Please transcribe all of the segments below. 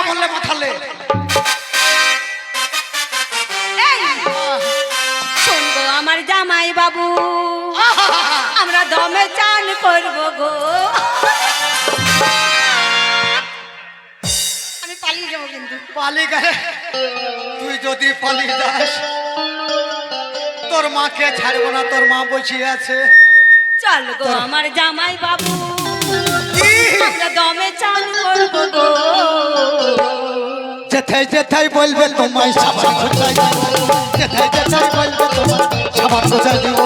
বললে মাথালে শুনবো আমার জামাই বাবু আমরা দমে চান করব গো আমি পালিয়ে যাবো কিন্তু পালি গেলে তুই যদি পালিয়ে যাস তোর মাকে ছাড়বো না তোর মা বসিয়ে আছে চল গো আমার জামাই বাবু আমরা দমে চান করব গো যেথায় যেথায় বলবে তোমায় সাবান গোছাই দিব যেথায় যেথায় বলবে তোমায় সাবান গোছাই দিব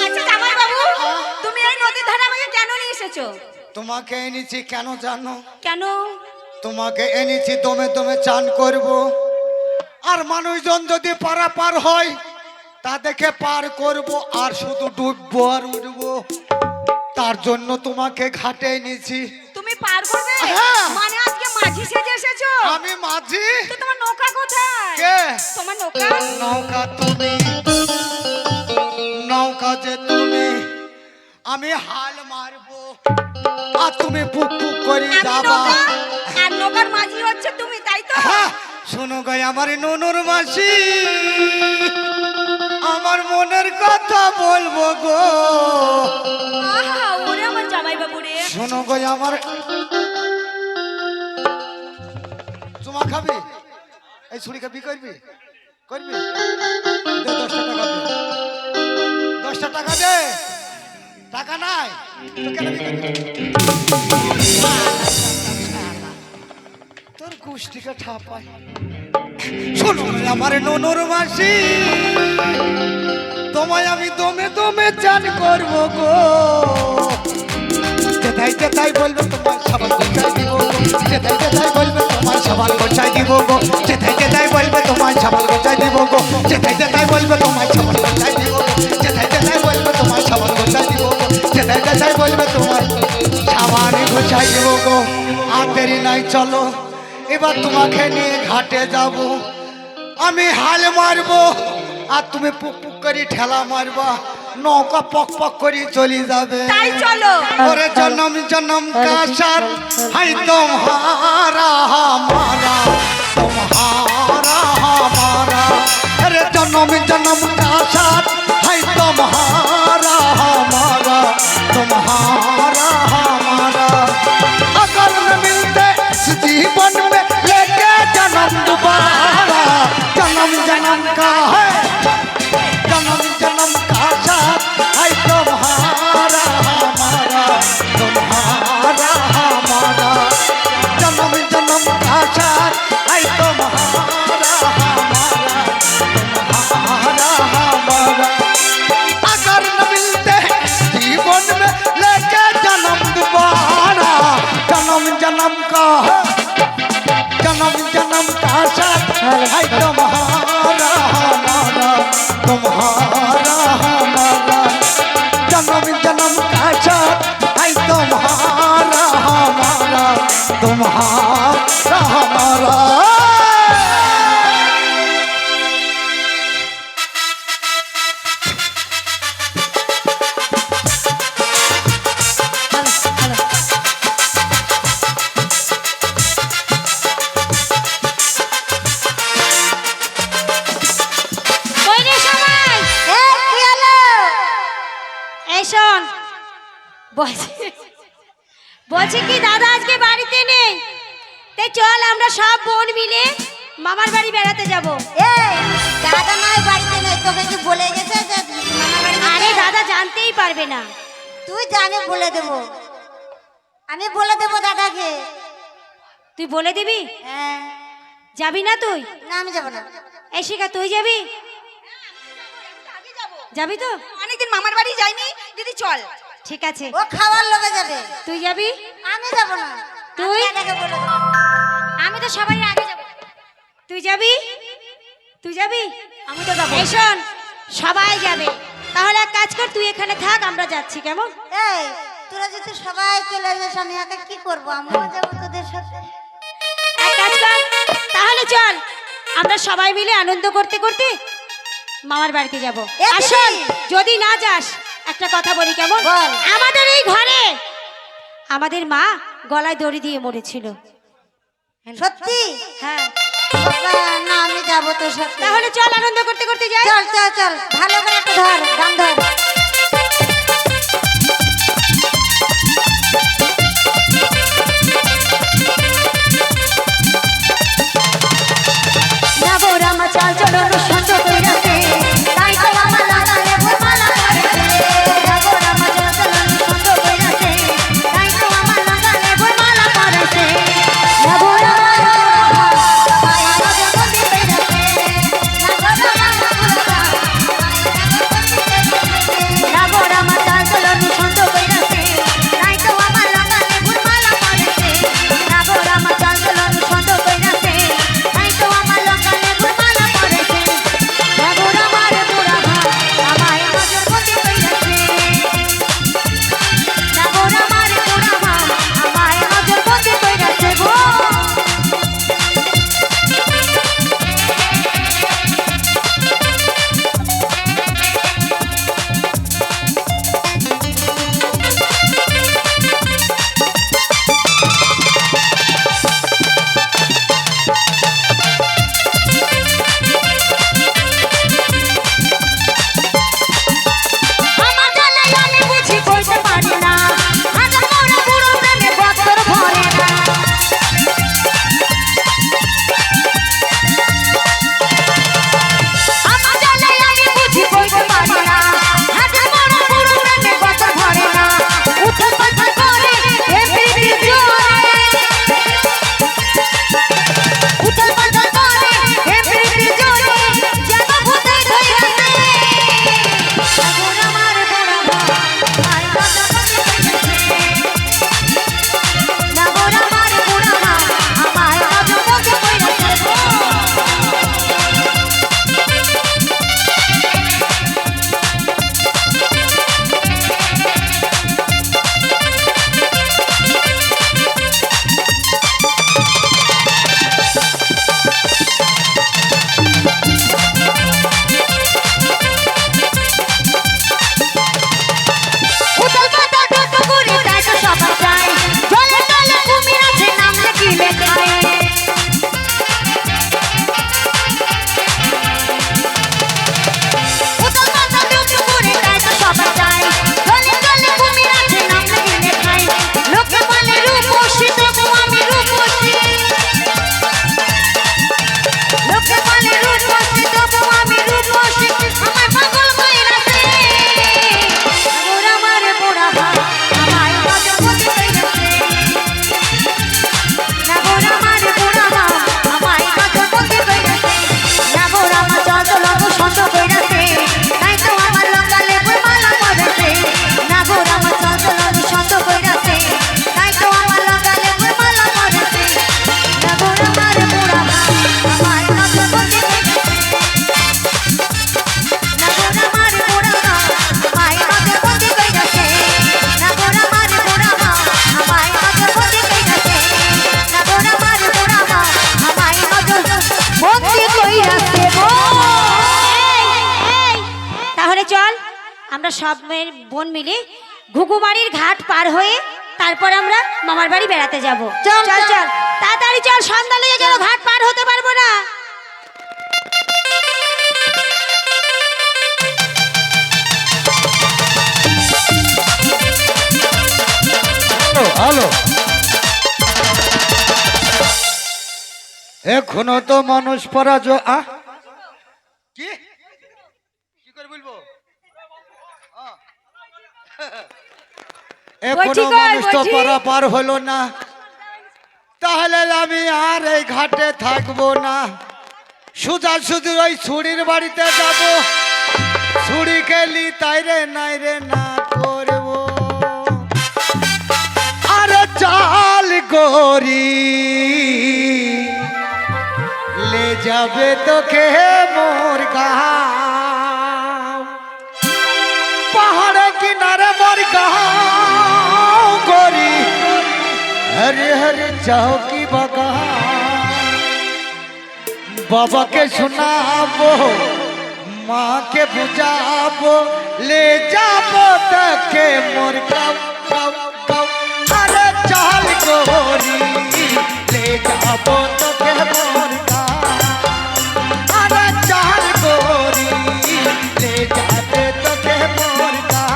আচ্ছা জামাই বাবু তুমি এই নদীর ধারে আমাকে কেন নিয়ে এসেছো তোমাকে এনেছি কেন জানো কেন তোমাকে এনেছি দমে দমে চান করব আর মানুষজন যদি পারাপার হয় তাদেরকে পার করব আর শুধু ডুববো আর উঠবো তার জন্য তোমাকে ঘাটে এনেছি তুমি পার করবে হ্যাঁ। মানে আজকে মাঝি সেজে এসেছো আমি মাঝি তো তোমার নৌকা কোথায় কে তোমার নৌকা নৌকা তুমি নৌকা যে তুমি আমি হাল মারবো আর তুমি পুক পুক করে আমি যাবা নৌকা আর নৌকার মাঝি হচ্ছে তুমি তাই তো হ্যাঁ, শোনো গাই আমার নুনুর মাসি আমার মনের কথা বলবো গো আহা ওরে আমার জামাই বাবু রে শোনো গাই আমার চুমা খাবি এই ছুরি খাবি করবি করবি দে 10টা টাকা দে 10টা টাকা দে টাকা নাই তো কেন তোর গোষ্ঠীকে ঠাপাই শোনো আমার নুনুর মাসি তোমায় আমি দমে দমে চান করবো গো যেথায় যেথায় বলবে তোমার সাবান গোছাই দিব গো যেথায় যেথায় বলবে তোমার সাবান গোছাই দিব গো যেথায় যেথায় বলবে তোমার সাবান গোছাই দিব গো যেথায় যেথায় বলবে তোমার সাবান গোছাই দিব গো যেথায় যেথায় বলবে তোমার সাবান গোছাই দিব গো যেথায় যেথায় বলবে তোমার সাবান গোছাই দিব গো আর দেরি নাই চলো এবার তোমাকে নিয়ে ঘাটে যাব আমি হাল মারবো আর তুমি পুক পুক করে ঠেলা মারবা নৌকা পক পক করে চলে যাবে তাই চলো ওরে জন্ম জন্ম का साथ है तुम्हारा हमारा तुम्हारा हमारा अरे जन्म जन्म का साथ है तुम्हारा हमारा तुम्हारा हमारा अगर न मिलते इस जीवन में लेके जन्म दोबारा जन्म जन्म का है जन्म जन्म का साथ है तुम्हारा हमारा तुम्हारा हमारा जन्म जन्म का साथ है तुम्हारा हमारा तुम्हारा हमारा अगर न मिलते जीवन में लेके जन्म दोबारा जन्म जन्म का है जन्म जन्म का साथ है तुम्हारा हमारा तुम्हारा हमारा जन्म जन्म का साथ है तुम्हारा हमारा तुम्हारा हमारा কইরে সবাই কি হলো এই শোন বলছি কি দাদা আজকে বাড়িতে নেই তাই চল আমরা সব বোন মিলে মামার বাড়ি বেড়াতে যাব দাদা নয় বাড়িতে নেই তোকে কি বলে গেছে যে মামার বাড়ি আরে দাদা জানতেই পারবে না তুই জানে বলে দেব আমি বলে দেব দাদাকে তুই বলে দিবি হ্যাঁ যাবি না তুই না আমি যাব না এই শিখা তুই যাবি যাবি তো অনেকদিন মামার বাড়ি যাইনি দিদি চল ঠিক আছে ও খাওয়ার লোকে যাবে তুই যাবি আমি যাব না তুই? আমি দাদাকে বলে দেব আমি তো সবাই আগে যাব তুই যাবি তুই যাবি আমি তো যাবো এই শোন সবাই যাবে তাহলে এক কাজ কর তুই এখানে থাক আমরা যাচ্ছি কেমন এই তোরা যদি সবাই চলে যাস আমি একা কি করব আমিও যাব তোদের সাথে এক কাজ কর তাহলে চল আমরা সবাই মিলে আনন্দ করতে করতে মামার বাড়িতে যাব এ দিদি! আসুন যদি না যাস একটা কথা বলি কেমন বল। আমাদের এই ঘরে আমাদের মা গলায় দড়ি দিয়ে মরেছিল সত্যি হ্যাঁ বাবা, না আমি যাবো তোর সাথে তাহলে চল আনন্দ করতে করতে যাই চল চল চল ভালো করে একটু ধর গান ধর যাবো রামা চল চলো সহ্য কইরাছে তাই তো আমার লাগালে ভোরমালা করেছে যাবো রামা চল চলো সহ্য কইরাছে তাই তো আমার লাগালে ভোরমালা করেছে যাবো রামা যাবো রামা চল চলো সহ্য কইরাছে তাই তো আমার লাগালে ভোরমালা করেছে যাবো রামা চল চলো সহ্য কইরাছে তাই তো আমার লাগালে ভোরমালা করেছে যাবো রামার বুড়া ভাই আমায় নজর করতে কইরাছে যাবো রামার বুড়া ভাই আমায় নজর করতে কইরাছে গো আমার জানাই আমি বুঝি কইতে পারি না হাজার মোরা বুড়ো প্রেমে বছর ভরে না আমার জানাই আমি বুঝি কইতে পারি না হাজার মোরা বুড়ো প্রেমে বছর ভরে না উঠে পাথর করে এমনি জোরে উঠে পাথর করে এমনি জোরে যেন ভূতে ধইরাছে যাবো রামার বুড়া ভাই আমায় নজর করতে কইরাছে যাবো রামার বুড়া ভাই আমায় নজর করতে কইরাছে উতল পাতা ডুব করে তাই তো সবাই যায় জলে তলে কুমির আছে নাম লিখিলে খায় উতল পাতা ডুব করে তাই তো সবাই যায় জলে তলে কুমির আছে নাম লিখিলে খায় লোকে বলে রূপসী তবু আমি রূপসী লোকে বলে রূপসী তবু আমি রূপসী আমার পাগল কইরাছে যাবো রামার বুড়া ভাই আমায় নজর করতে কইরাছে যাবো রামার বুড়া ভাই আমায় নজর করতে কইরাছে যাবো রামা চল চলো সহ্য কইরাছে তাই তো আমার লঙ্গালে ভোরমালা করেছে যাবো রামা চল চলো সহ্য কইরাছে তাই তো আমার লঙ্গালে ভোরমালা করেছে যাবো রামার বুড়া ভাই আমায় নজর করতে কইরাছে যাবো রামার বুড়া ভাই আমায় নজর করতে কইরাছে যাবো রামার বুড়া ভাই আমায় নজর করতে কইরাছে যাবো রামার বুড়া ভাই আমায় নজর করতে কইরাছে গো তাহলে চল আমরা সব মেয়ের বোন মিলে ঘুঘুমারির ঘাট পার হয়ে তারপর আমরা মামার বাড়ি বেড়াতে যাব চল চল চল তাড়াতাড়ি চল সন্ধ্যা লেগে গেল ঘাট পার হতে পারবো না হ্যালো এখনো তো মানুষ পরাজয় কি কি করে বলবো এখনো বলছি কই, মানুষ তো বলছি। পারাপার হলো না তাহলে আমি আর এই ঘাটে থাকবো না সুজা শুধু ওই ছুরির বাড়িতে যাব ছুরি খেলি তাই রে নাই রে না করবো আরে চাল গরি ले जाबे तो के मोर गाँव पहाड़ किनारे मोर गाँव गोरी हरे हरे जाओ की बगान बाबा के सुनाबो মাকে বুঝাবো লে যাবো তাকে মোর গাও গাও গাও আরে চাল গোরি লে যাবো তোকে মোর গাও আরে চাল গোরি লে যাবে তোকে মোর গাও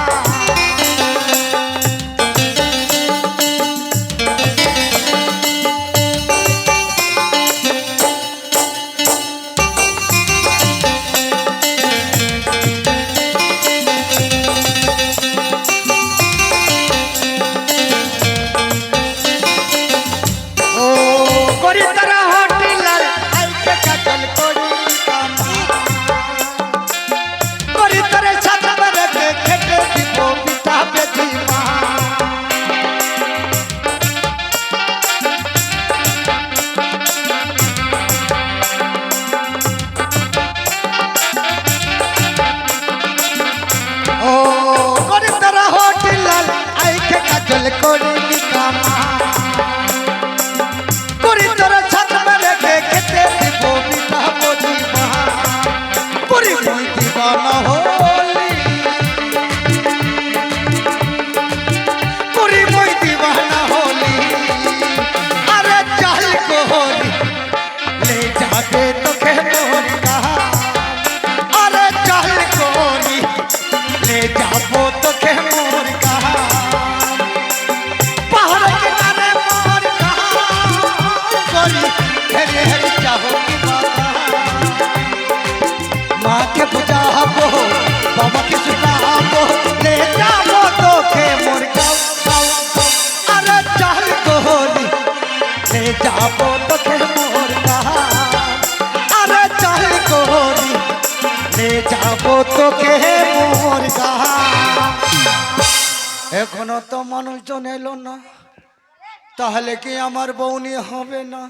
করি তারা হোটেলাল আইকে কাজল করি কামা করি তারে ছাতা বেরকে খেতে দিব পিতা বেদিমা ও করি তারা হোটেলাল আইকে কাজল করি কামা করি তোরা ছাত মেরে খেতে দিব বিনা বদিমা করি মই দিবানা হলি করি মই দিবানা হলি আরে চাল কোহলি লে যাবে তোকে মোর কাহা আরে চাল কোহলি লে যাবো তোকে মোর কাহা পাহাড় কিনারে মোর কাহা করি হেরে হেরে চাहो কি বাবা মাকে বুঝাবো বাবাকে শুনাবো লে যাবো তোকে মোর গাও গাও গাও আরে চাল কোহলি লে যাবো তোকে মোর গাও আরে চাল কোহলি লে যাবো তোকে মোর গাও এখনো তো মানুষজন এলো না তাহলে কি আমার বউনি হবে না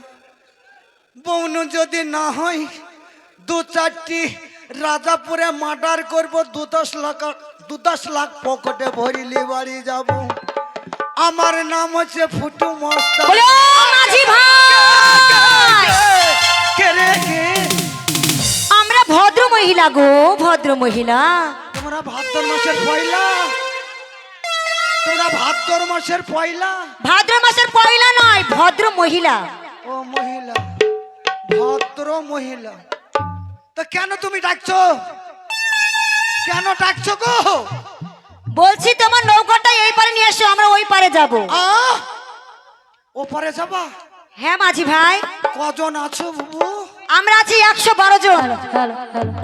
বউনি যদি না হয় দু চারটি রাজাপুরে মার্ডার করব 10 লাখ পকেটে ভরিলি বাড়ি যাব আমার নাম হচ্ছে ফুটু মস্তান বলো মাঝি ভাই কে রে কে আমরা ভদ্র মহিলা গো ভদ্র মহিলা তোমরা ভাদ্র মাসের পয়লা তোমরা ভাদ্র মাসের পয়লা ভাদ্র মাসের পয়লা নয় ভদ্র মহিলা ও মহিলা ভদ্র মহিলা তো কেন তুমি ডাকছো কেন ডাকছো গো বলছি তোমার নৌকাটা এই পারে নিয়ে এসো আমরা ওই পারে যাব ওপারে যাবা হ্যাঁ মাঝি ভাই কজন আছো বাবু আমরা আছি 112 জন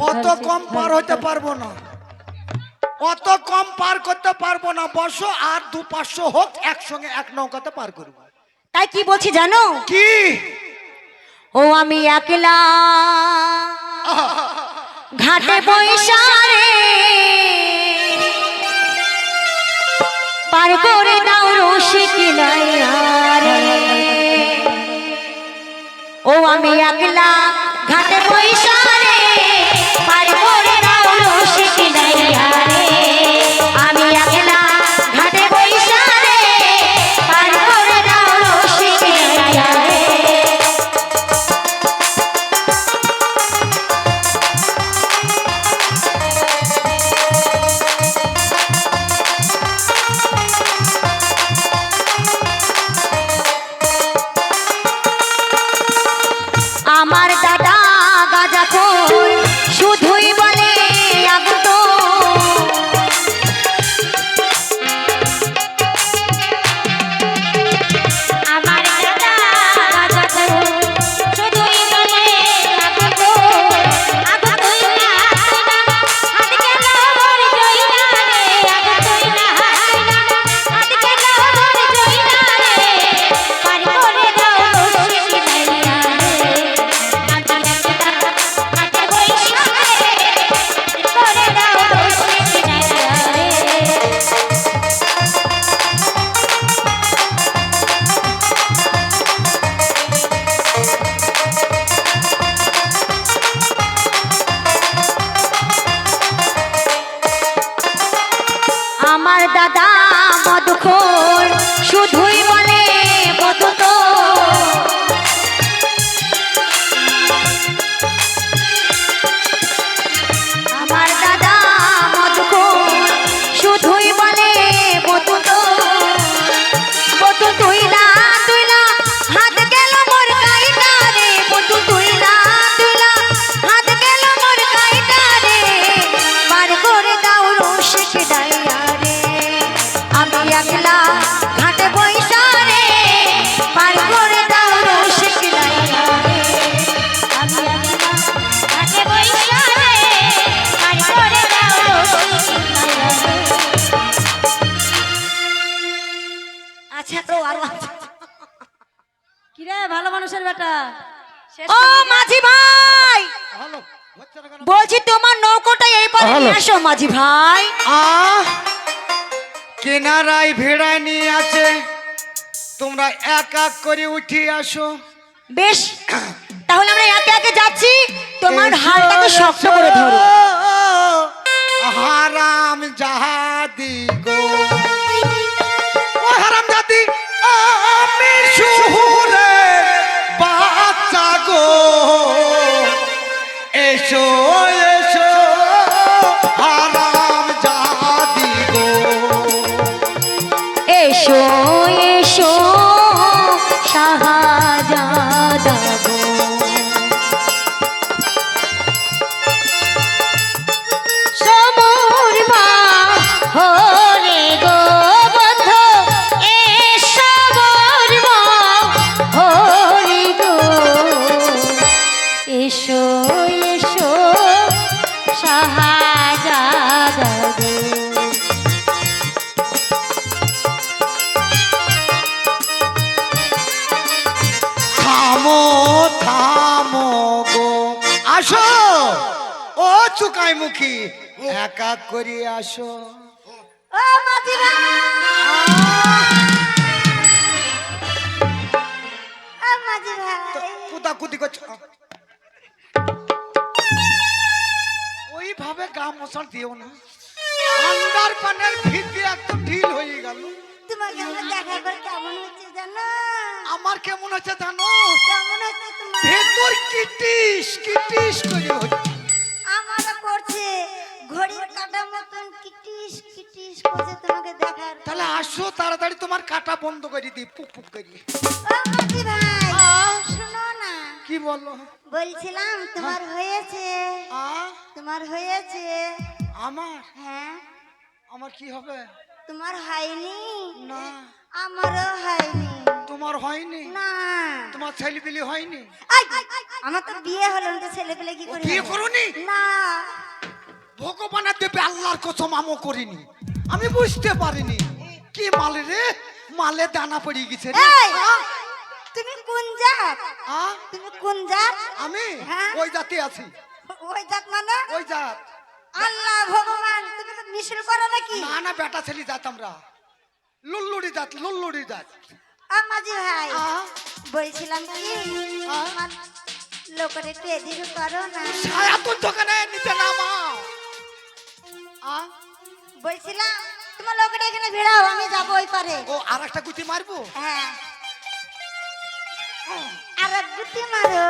অত কম পার হতে পারবো না অত কম পার করতে পারবো না বসো আর 200-500 হোক একসঙ্গে এক নৌকাতে পার করবো তাই কি বলছি জানো কি ও আমি একলা ঘাটে বৈশারে পার করে দাও রশি কিনারে ও আমি একলা ঘাটে বৈশারে পার করে দাও রশি কিনারে আমি একলা ঘাটে বৈশারে পার করে দাও রশি কিনারে আমার দাদা গাঁজাখোর শুধুই বলে আগত আমার দাদা গাঁজাখোর শুধুই বলে আগত আগতই না হাত গেল মোর জইনা রে আগতই না হাত গেল মোর জইনা রে পার করে দাও রশি কিনাইয়া রে আমার দাদা মদখোর শুধুই বলে মধু তো আমার মানুষের বেটা শেষ ও করে মাঝি ভাই হ্যালো হচ্ছে না কেন? বলছি তোমার নৌকোটা এই পারে নিয়ে আসো মাঝি ভাই কেনারায় ভেড়ায় নিয়ে আছে, তোমরা এক এক করে উঠে আসো। বেশ তাহলে আমরা একে একে যাচ্ছি তোমার হালটাকে শক্ত করে ধরো হারাম জাহাদি গো, ও হারাম জাতি, আমি শহুরের বাচ্চা গো, এসো এসো হারাম জাহাদি গো। এসো এসো শাহজাদা গো সমুর মা হরে গো বন্ধু এসো মোর মা হরে গো এসো এসো শাহজাদা গো থামো থামো গো, আসো ও চুকাই মুখী, এক এক করে আসো। ও মাঝি ভাই, ও মাঝি ভাই, কুদাকুদি করছো, ওইভাবে গা মশাল দিও না, আন্ডার পানের ভিত্তি একদম ঢিল হয়ে গেল। তোমাকে আমার দেখা করে কেমন হচ্ছে জানো? আমার কেমন হচ্ছে জানো, কেমন হচ্ছে তোমার? ভেতর কিটিস কিটিস করে হচ্ছে। আমারও করছে, ঘড়ির কাটা মতন কিটিস কিটিস করছে তোমাকে দেখার। তাহলে আসো তাড়াতাড়ি, তোমার কাটা বন্ধ করে দিই পুক পুক করি। ও মাঝি ভাই, শোনো না, কি বলো? বলছিলাম তোমার হয়েছে, আ তোমার হয়েছে। আমার হ্যাঁ, আমার কি হবে? তোমার হয়নি? না আমারও হয়নি। তোমার হয়নি? না, তোমার ছেলে পিলি হয়নি? আই, আমার তো বিয়ে হলো না, তো ছেলে পেলে কি করে বিয়ে হবে? করোনি? না, ভগবানের দেবে আল্লাহর কসম আমও করিনি, আমি বুঝতে পারিনি। কি মালে রে, মালে দানা পড়ে গেছে রে। এই, তুমি কোন জাত? আ? তুমি কোন জাত? আমি হ্যাঁ? ওই জাতি আছি, ওই জাত মানে? ওই জাত। আল্লাহ ভগবান, তুমি তো মিশল করো নাকি? না না, বেটা ছেলে জাত আমরা, লুল্লুড়ি জাত, লুল্লুড়ি জাত। মাঝি ভাই, আ? বলছিলাম কি আ? আমার লোকের একটু এদিকে করো না। ছায়া তোর দোকানে নিচে নামাও। আ? বলছিলাম তোমার লোকের এখানে ভিড়াও, আমি যাবো ওই পারে। ও আর একটা গুটি মারবো? হ্যাঁ, আর এক গুটি মারো,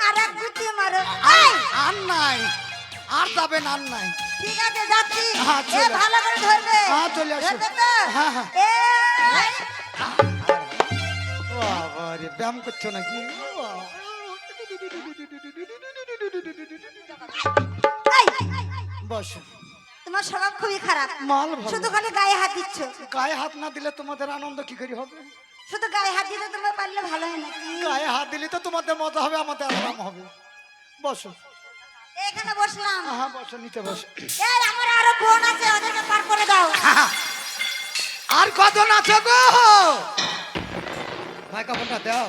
আর এক গুটি মারো। এই, আর নাই, আর যাবেন, আর নাই। ঠিক আছে যাচ্ছি। হ্যাঁ, এ চলে। ভালো করে ধরবে। হ্যাঁ, চলে আসো। ধরবে তো? হ্যাঁ, হ্যাঁ। এই, বাবারে, ব্যায়াম করছো নাকি? এই, বসো। তোমার স্বভাব খুবই খারাপ, মাল ভালো। শুধু খালি গায়ে হাত দিচ্ছ। গায়ে হাত না দিলে তোমাদের আনন্দ কি করে হবে? শুধু গায়ে হাত দিতে তোমার পারলে ভালো হয় নাকি? গায়ে হাত দিলে তো তোমাদের মজা হবে, আমাদের আরাম হবে। বসো। এখানে বসলাম। হ্যাঁ বসো, নিচে বসো। এই আমার আরো বোন আছে, ওদেরকে পার করে দাও। আর কজন আছে গো? ভাই কাপড়টা দাও,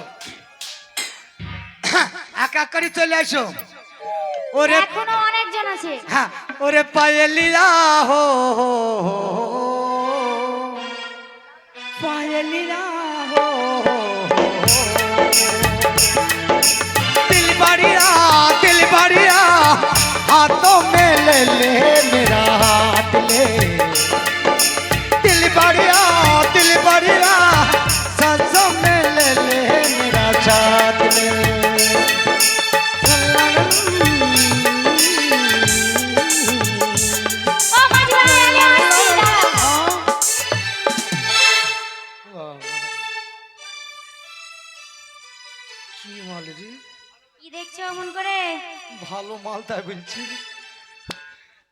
এক এক করে চলে আসো। ওরে এখনো অনেকজন আছে হ্যাঁ, ওরে পায়েলিয়া হো পায়েলিয়া হো, दिल बढ़िया हाथों में ले ले मेरा हाथ ले, दिल बढ़िया सांसों में ले ले मेरा साथ ले। ও মাঝি ভাই আমি আসছি না কি মাল রে, কি দেখছো অমন করে ভালো মাল তাই বলছি।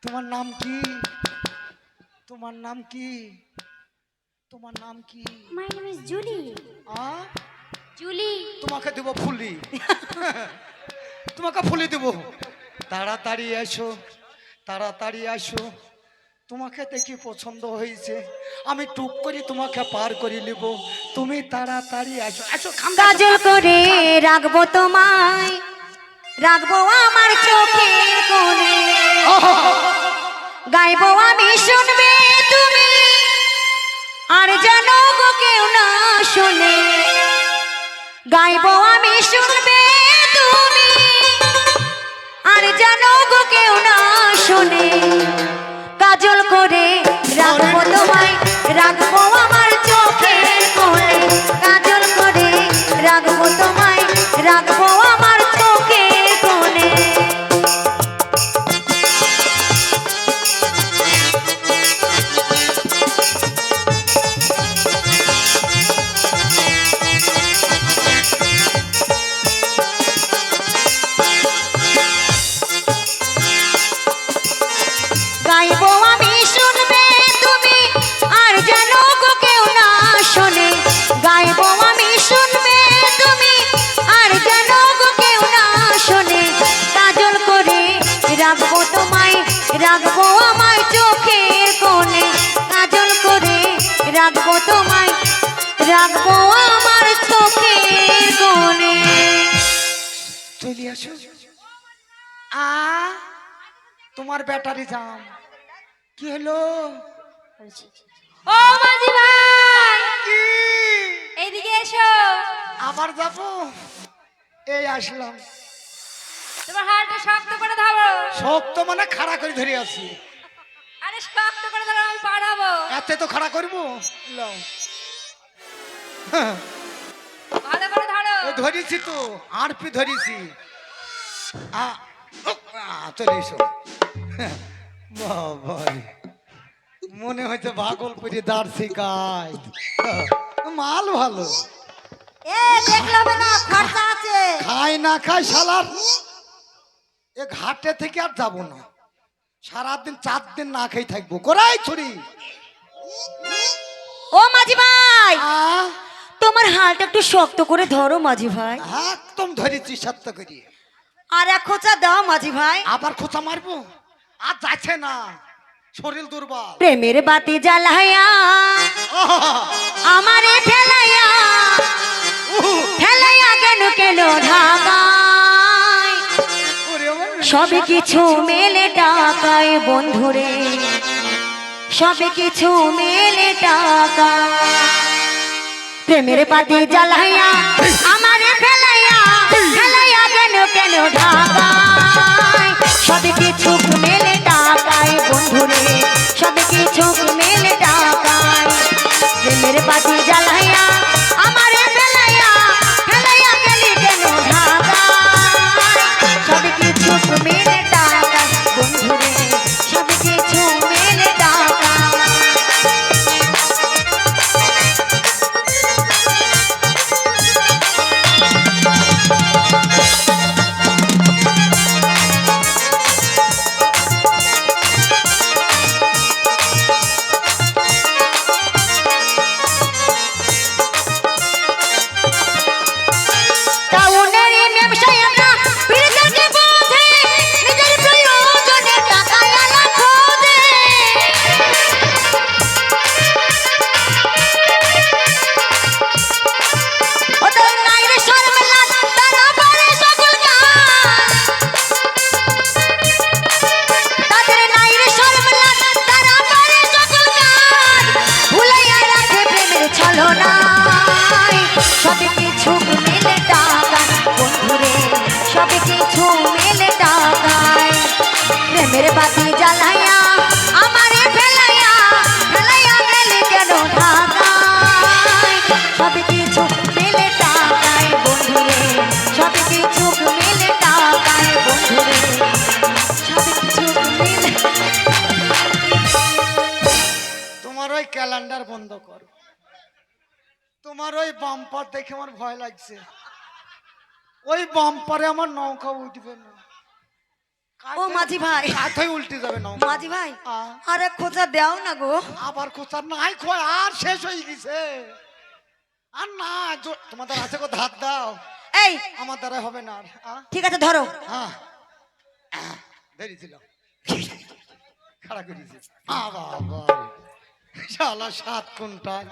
তোমার নাম কি? তোমার নাম কি? তোমার নাম কি? মাই নেম ইজ জুলি আ? জুলি তোমাকে দেবো ফুলি, তোমাকে ফুলি দেবো। তাড়াতাড়ি এসো, তাড়াতাড়ি আসো, তোমাকে দেখি পছন্দ হয়েছে, আমি টুক করে তোমাকে পার করে নিব, তুমি তাড়াতাড়ি আসো আসো কাজল করে রাখবো তোমায়, রাখবো আমার চোখের কোণে, গাইবো আমি শুনবে তুমি, আর জানো গো কেউ না শোনে, গাইবো আমি শুনবে তুমি, আর জানো গো কেউ না শোনে, কাজল করে রাখবো তোমায়, রাখবো আমার চোখের কোণে, কাজল করে রাখবো তোমায়, রাখবো আমার চোখের কোণে। গাইবো আমি শুনবে তুমি, আর জানো গো কেউ না শোনে, গাইবো আমি শুনবে তুমি, আর জানো গো কেউ না শোনে, কাজল করে রাখবো তোমায়, রাখবো আমার চোখের কোণে, কাজল করে রাখবো তোমায়, রাখবো আমার চোখের কোণে। চলে আসো। আ তোমার ব্যাটারি জাম, কি হলো? ও মাঝি ভাই, কি এইদিকে এসো। আবার যাবো? এই আসলাম। তোমার হাতটা শক্ত করে ধরো। শক্ত মানে খাড়া করে ধরে আছি। আরে শক্ত করে ধরো, আমি পাঠাবো। এতে তো খাড়া করবো। লও। হ্যাঁ, ভালো করে ধরো। এই ধরেছি তো, আরপি ধরেছি। চলে এসো। বাবারে, মনে হচ্ছে ভাগলপুরি দাঁড় শিকায়, মাল ভালো। এ দেখলে হবে না, খরচা আছে। খাই না খাই শালার, এ ঘাটে থেকে আর যাবো না, সারাদিন 4 দিন না খেয়ে থাকবো। কোরাই ছুরি। ও মাঝি ভাই, আ তোমার হালটা একটু শক্ত করে ধরো মাঝি ভাই, একদম ধরেছি সত্য করি। আর এক খোঁচা দাও মাঝি ভাই। আবার খোঁচা মারবো? আর যাচ্ছে না, শরীর দুর্বল। প্রেমের বাতি জ্বালাইয়া আমারে ফেলাইয়া, ফেলাইয়া কেন কেন ঢাকায়, সবে কিছু মেলে টাকায় বন্ধুরে, সবে কিছু মেলে টাকা, প্রেমের বাতি জ্বালাইয়া আমারে ফেলাইয়া, ফেলাইয়া কেন কেন ঢাকায়, সবে কিছু মেলে টাকায় বন্ধুরে, সবে কিছু মেলে টাকায়, প্রেমের বাতি জ্বালাইয়া আমারে ফেলাইয়া, ফেলাইয়া গেলি কেন ঢাকায়, সবে কিছু মেলে টাকায় বন্ধুরে, সবে কিছু মেলে টাকায়। টাউনের ব্যবসায়ীরা বিরোধীকে বোঝে, নিজের প্রয়োজনে টাকা আলা খোঁজে, ওদের নাই রে শরম লাজ, তারা পারে সকল কাজ, তাদের নাই রে শরম লাজ, তারা পারে সকল কাজ, ভুলাইয়া রাখে প্রেমের ছলনায়, সবে কিছু মেলে টাকায় বন্ধুরে, সবে কিছু মেলে টাকায়, প্রেমের বাতি জ্বালাইয়া আমারে ফেলাইয়া, ফেলাইয়া গেলি কেন ঢাকায়, সবে কিছু মেলে টাকায় বন্ধুরে, সবে কিছু মেলে টাকায় বন্ধুরে, সবে কিছু মেলে। তোমার ওই ক্যালেন্ডার বন্ধ করো, তোমার ওই বাম্পার দেখে আমার ভয় লাগছে। ওই বাম্পারে আমার নৌকা উঠবে না। ও মাঝি ভাই, কাঁথায় উল্টে যাবে নৌকা। মাঝি ভাই, আ, আরে খোঁজা দাও না গো। আবার খোঁচা নাই, খোয় আর শেষ হয়ে গেছে। আর না, তোমাদের আছে কো ধার দাও, এই আমার দ্বারা হবে না আর। ঠিক আছে ধরো। হ্যাঁ, ধরেছিল। খাড়া করেছে বাবা শালা 7 কুইন্টাল।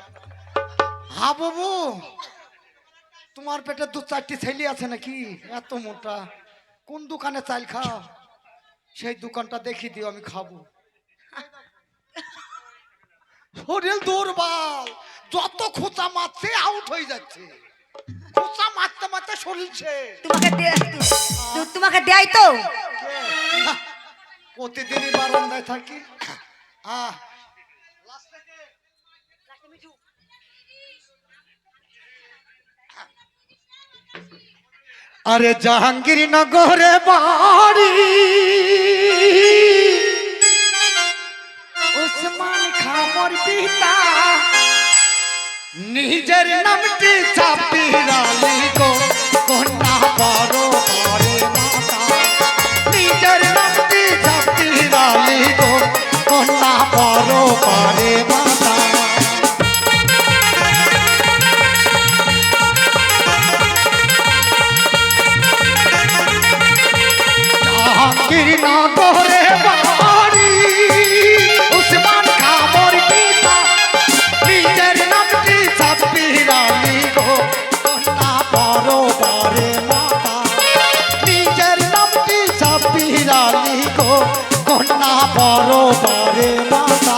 হ্যাঁ বাবু তোমার পেটে 2-4টি ছেলে আছে নাকি এত মোটা? কোন দোকানে চাল খাও সেই দোকানটা দেখিয়ে দিও আমি খাবো। শরীর দুর্বল, যত খোঁচা মারছে আউট হয়ে যাচ্ছে। খোঁচা মারতে মারতে শরীরছে। তোমাকে দেয় তো প্রতিদিনই বারান্দায় থাকি। আরে জাহাঙ্গীরনগরে বাড়ি, উসমান খামর পিতা, নিজের নামটি চাপিরালি গো কন্যা বড় বড় মাতা। নিজের নামটি চাপিরালি গো কন্যা বড় বড় মাতা। জাহাঙ্গীরনগরে বাড়ি, উসমান খামর পিতা, নিজের নামটি চাপিরালি গো কন্যা বড় বড় মাতা। নিজের নামটি চাপিরালি গো কন্যা বড় বড় মাতা।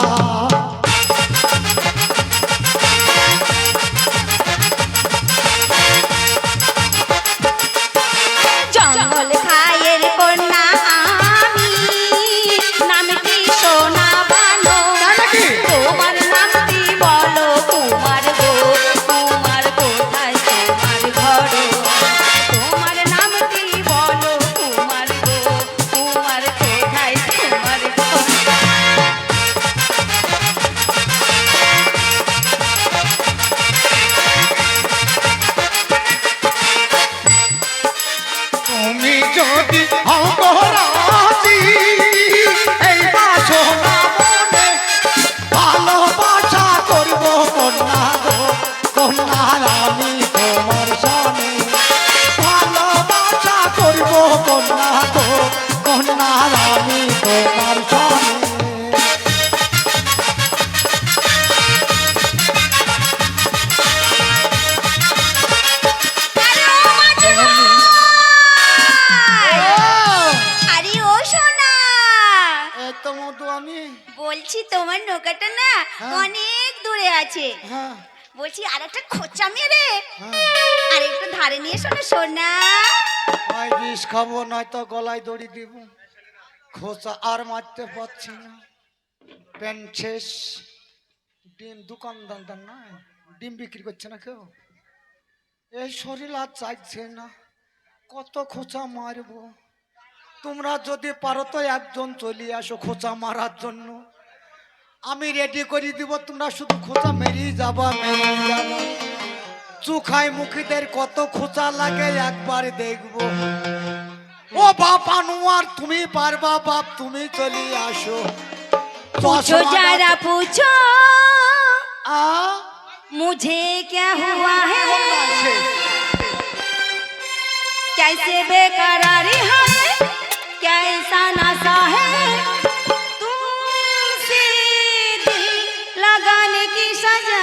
জঙ্গল খায়ের কন্যা আমি, নামটি সোনা বানো। তোমার নামটি বলো কুমার গো, কুমার কোথায় তোমার ঘর? তোমার নামটি বলো কুমার গো, কুমার কোথায় তোমার ঘর? তুমি যদি অপরাধী এই বাসনা মনে, ভালোবাসা করব কন্যা গো কন্যা আমি তোমার সামনে। ভালোবাসা করব কন্যা গো কন্যা আমি তোমার সামনে। আরে ও সোনা, এই তো মধু আমি। বলছি তোমার নৌকাটা না হ্যাঁ। অনেক দূরে আছে। হ্যাঁ বলছি আর একটা খোঁচা মেরে হ্যাঁ আর একটু ধারে নিয়ে শোনো সোনা। হয় বিষ খাবো নয়তো গলায় দড়ি দিব। খোঁচা আর মারতে পারছি না, প্যান্ট শেষ। ডিম দোকানদার না ডিম বিক্রি করছে না কেউ। এই শরীর আর চাইছে না, কত খোঁচা মারবো। তোমরা যদি পারো তো একজন চলে আসো খোঁচা মারার জন্য, আমি রেডি করে দিব। তোমরা শুধু খোঁচা মেরিয়ে যাবা মেরিয়ে যাবা। চোখাই মুখিদের কত খোঁচা লাগে একবার দেখবো। ও বাপ আনোয়ার তুমি পারবা বাপ, তুমি চলে আসো। पूछो जरा पूछो আ मुझे क्या हुआ है, कैसे बेकरारी है, कैसा नशा है, तुमसे दिल लगाने की सजा।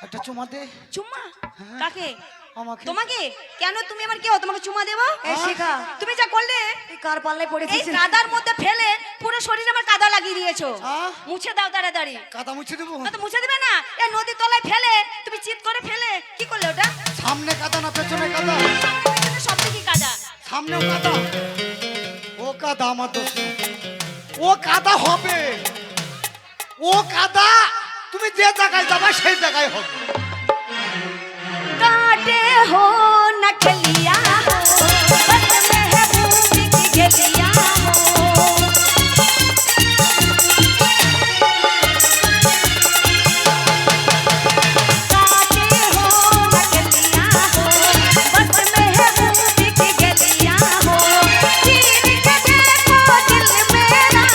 একটা চুমা দে। চুম্মা? হ্যাঁ। কাকে? আমাকে। তোমাকে? কেন তুমি আমার কেউ তোমাকে চুমা দেবো? এই শিখা, তুমি যা করলে তুই কার পাল্লায় এই পড়েছিস? কাদার মধ্যে ফেলে পুরো শরীরে আমার কাদা লাগিয়ে দিয়েছো। আহ? মুছে দাও তাড়াতাড়ি। কাদা মুছে দেবো? না তো মুছে দিবে না? এই নদীর তলায় ফেলে তুমি চিৎ করে ফেলে কি করলে ওটা? সামনে কাদা না পেছনে কাদা? সব দিকে কাদা। সামনেও কাদা। ও কাদা আমার দোষ না। ও কাদা হবে। ও কাদা তুমি যে জায়গায় যাবা সেই জায়গায় হবে। काटे हो नकलिया हो बस महबूब की गलिया हो काटे हो नकलिया हो बस महबूब की गलिया हो चीर के देखो दिल मेरा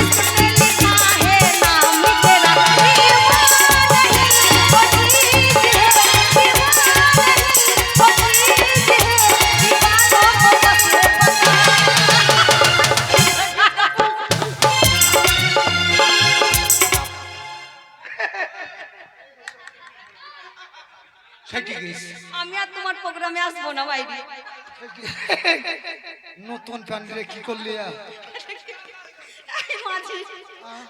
इसमें लिखा है नाम तेरा दीवाना नहीं वो चीज़ है दीवाना नहीं वो चीज़ है दीवानों को बस बता সেটি কি? আমি আর তোমার প্রোগ্রামে আসবো না বাইরে। নতুন প্যান্ডেলে কি করলি? এই মাঝি,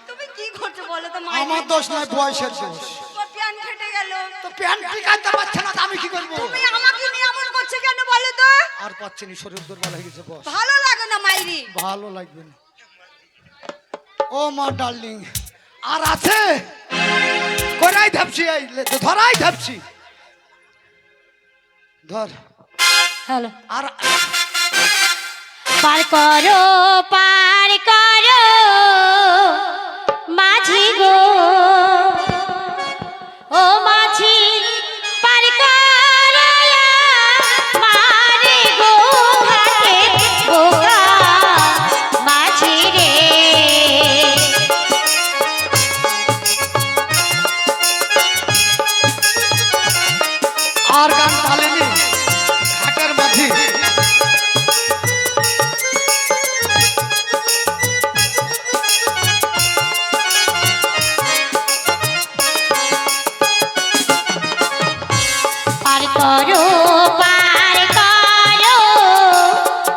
তুমি কি করছো বলো তো মাঝি? আমার দোষ নয়, বয়সের দোষ। তোমার প্যান ফেটে গেল। তো প্যান্ট ঠিক আনতে পারছে না, তো আমি কি করবো? তুমি আমাকে নিয়ে এমন করছো কেন বলো তো? আর পাচ্ছি না, শরীর দুর্বল হয়ে গেছে বস। ভালো লাগে না মাইরি। ভালো লাগবে না। ও মা ডার্লিং, আর আছে? করাই ধাপছি, এই ধরাই ধাপছি। ধর। হ্যালো। আর পার করো মাঝি গো ও মাঝি পার করো মারে গো হাতে গোগা মাঝি রে আর গান পালেনি ঘাটের মাঝি। পার করো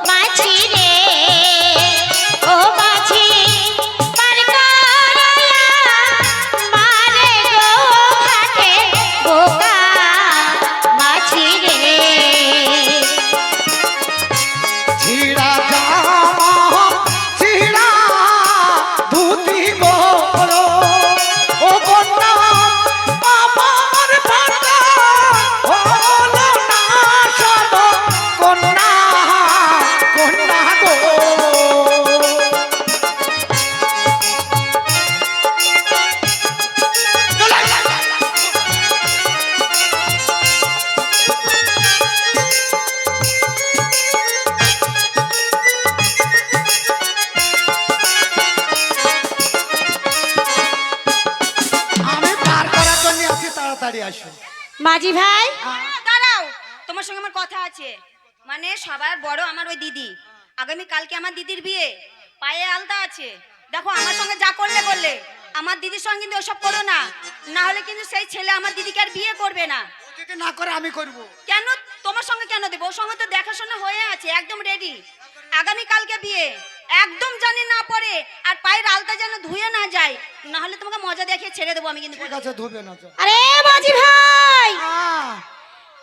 মাঝি রে ও মাঝি পার করো মারে গো ঘাটে গোগা মাঝি রে ছিড়া জামা ছিড়া ধুতি বলো ও কন্যা আমার ভাঙা হলো না সব কন্যা কন্যা গো। আমি পার করার জন্য আছি, তাড়াতাড়ি আসো। মাঝি ভাই দাঁড়াও, তোমার সঙ্গে আমার কথা আছে। মানে সবার বড় আমার ওই দিদি, আগামী কালকে আমার দিদির বিয়ে, পায়ে আলতা আছে। দেখো আমার সঙ্গে যা করলে আমার দিদির সঙ্গে কিন্তু ওসব করো না, না হলে কিন্তু সেই ছেলে আমার দিদিকে আর বিয়ে করবে না। যদি না করে আমি করব। কেন তোমার সঙ্গে কেন দেবো? ওর সঙ্গে তো দেখাশোনা হয়ে আছে, একদম রেডি। আগামী কালকে বিয়ে, একদম জানি না পড়ে আর পায়ের আলতা যেন ধুয়ে না যায়, না হলে তোমাকে মজা দেখিয়ে ছেড়ে দেবো আমি কিন্তু। ঠিক আছে, ধুবে না তো। আরে মাঝি ভাই,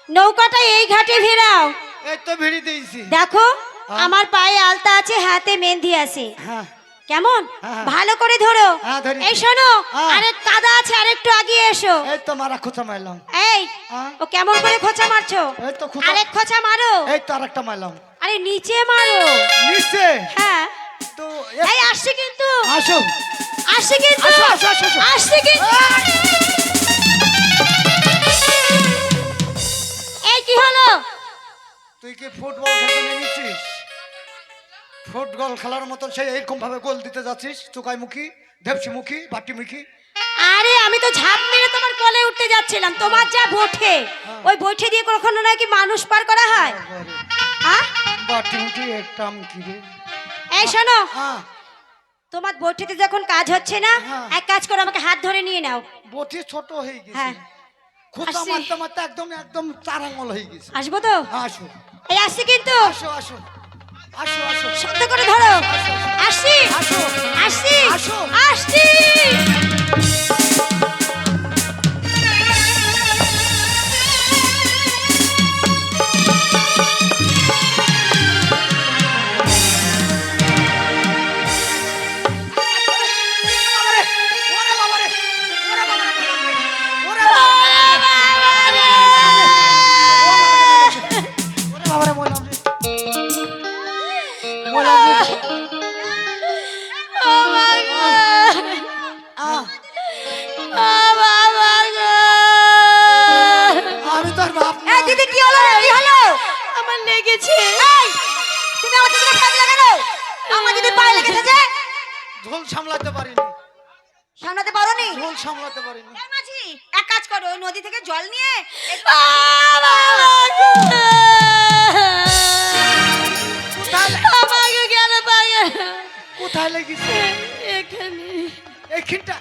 নৌকাটা এই ঘাটে ভেড়াও। এই তো ভিড়ি দিয়েছি। দেখো আমার পায়ে আলতা আছে, হাতে মেহেন্দি আছে, হ্যাঁ কেমন হ্যাঁ। ভালো করে ধরো। হ্যাঁ, ধরি। এই শোনো, হ্যাঁ। আরে কাদা আছে, আরেকটু আগিয়ে এসো। এই তো মারা খোঁচা মারলাম। এই হ্যাঁ। ও কেমন করে খোঁচা মারছো? এই তো খোঁচা। আরেক খোঁচা মারো। এই তো আরেকটা মারলাম। আরে নিচে মারো। নিচে? হ্যাঁ তো এই আসছে কিন্তু, আসো আসছে কিন্তু, আসো, আসো, আসো, আসো। আসছে কিন্তু। এই কি হলো? তুই কি ফুটবল খেলতে নেমেছিস? ফুটবল খেলার মতন সেই এইরকম ভাবে গোল দিতে যাচ্ছিস? চোকাই মুখী, ঢেপসি মুখী, বাটি মুখী। আরে আমি তো ঝাঁপ মেরে তোমার কোলে উঠতে যাচ্ছিলাম, তোমার যা বঠে, ওই বঠে দিয়ে কখনো নাকি মানুষ পার করা হয়? হ্যাঁ বাটি মুখী একটা মুখী রে। এই শোনো, হ্যাঁ, তোমার বটিতে যখন কাজ হচ্ছে না, হ্যাঁ। এক কাজ করো, আমাকে হাত ধরে নিয়ে নাও। বটি ছোট হয়ে গেছে। হ্যাঁ খোঁচা আসছি। মারতে মারতে একদম একদম 4 আঙ্গুল হয়ে গেছে। আসবো তো? আসো এই আসছি কিন্তু। আসো আসো আসো আসো শব্দ করে ধরো। আসো আসছি। আসো আসছি। আসো। আসছি। বাবারে, ওরে বাবারে, ওরে বাবারে, ওরে বাবারে, মরলাম রে। মরলাম রে। ও মা গো। আহ, ও বাবা গো। আমি তোর বাপ না। এই দিদি কি হলো? কি হলো? আমার লেগেছে। এই তুমি আমার দিদিকে ফেলে দিলে কেন? আমার দিদি পায়ে লেগেছে যে। ঝোল সামলাতে পারিনি, সামলাতে পারোনি? ঝোল সামলাতে পারিনি। এই মাঝি এক কাজ করো, ওই নদী থেকে জল নিয়ে আমাকে কেন পাগে কোথায় লেগেছে? এখানে এইখানটা।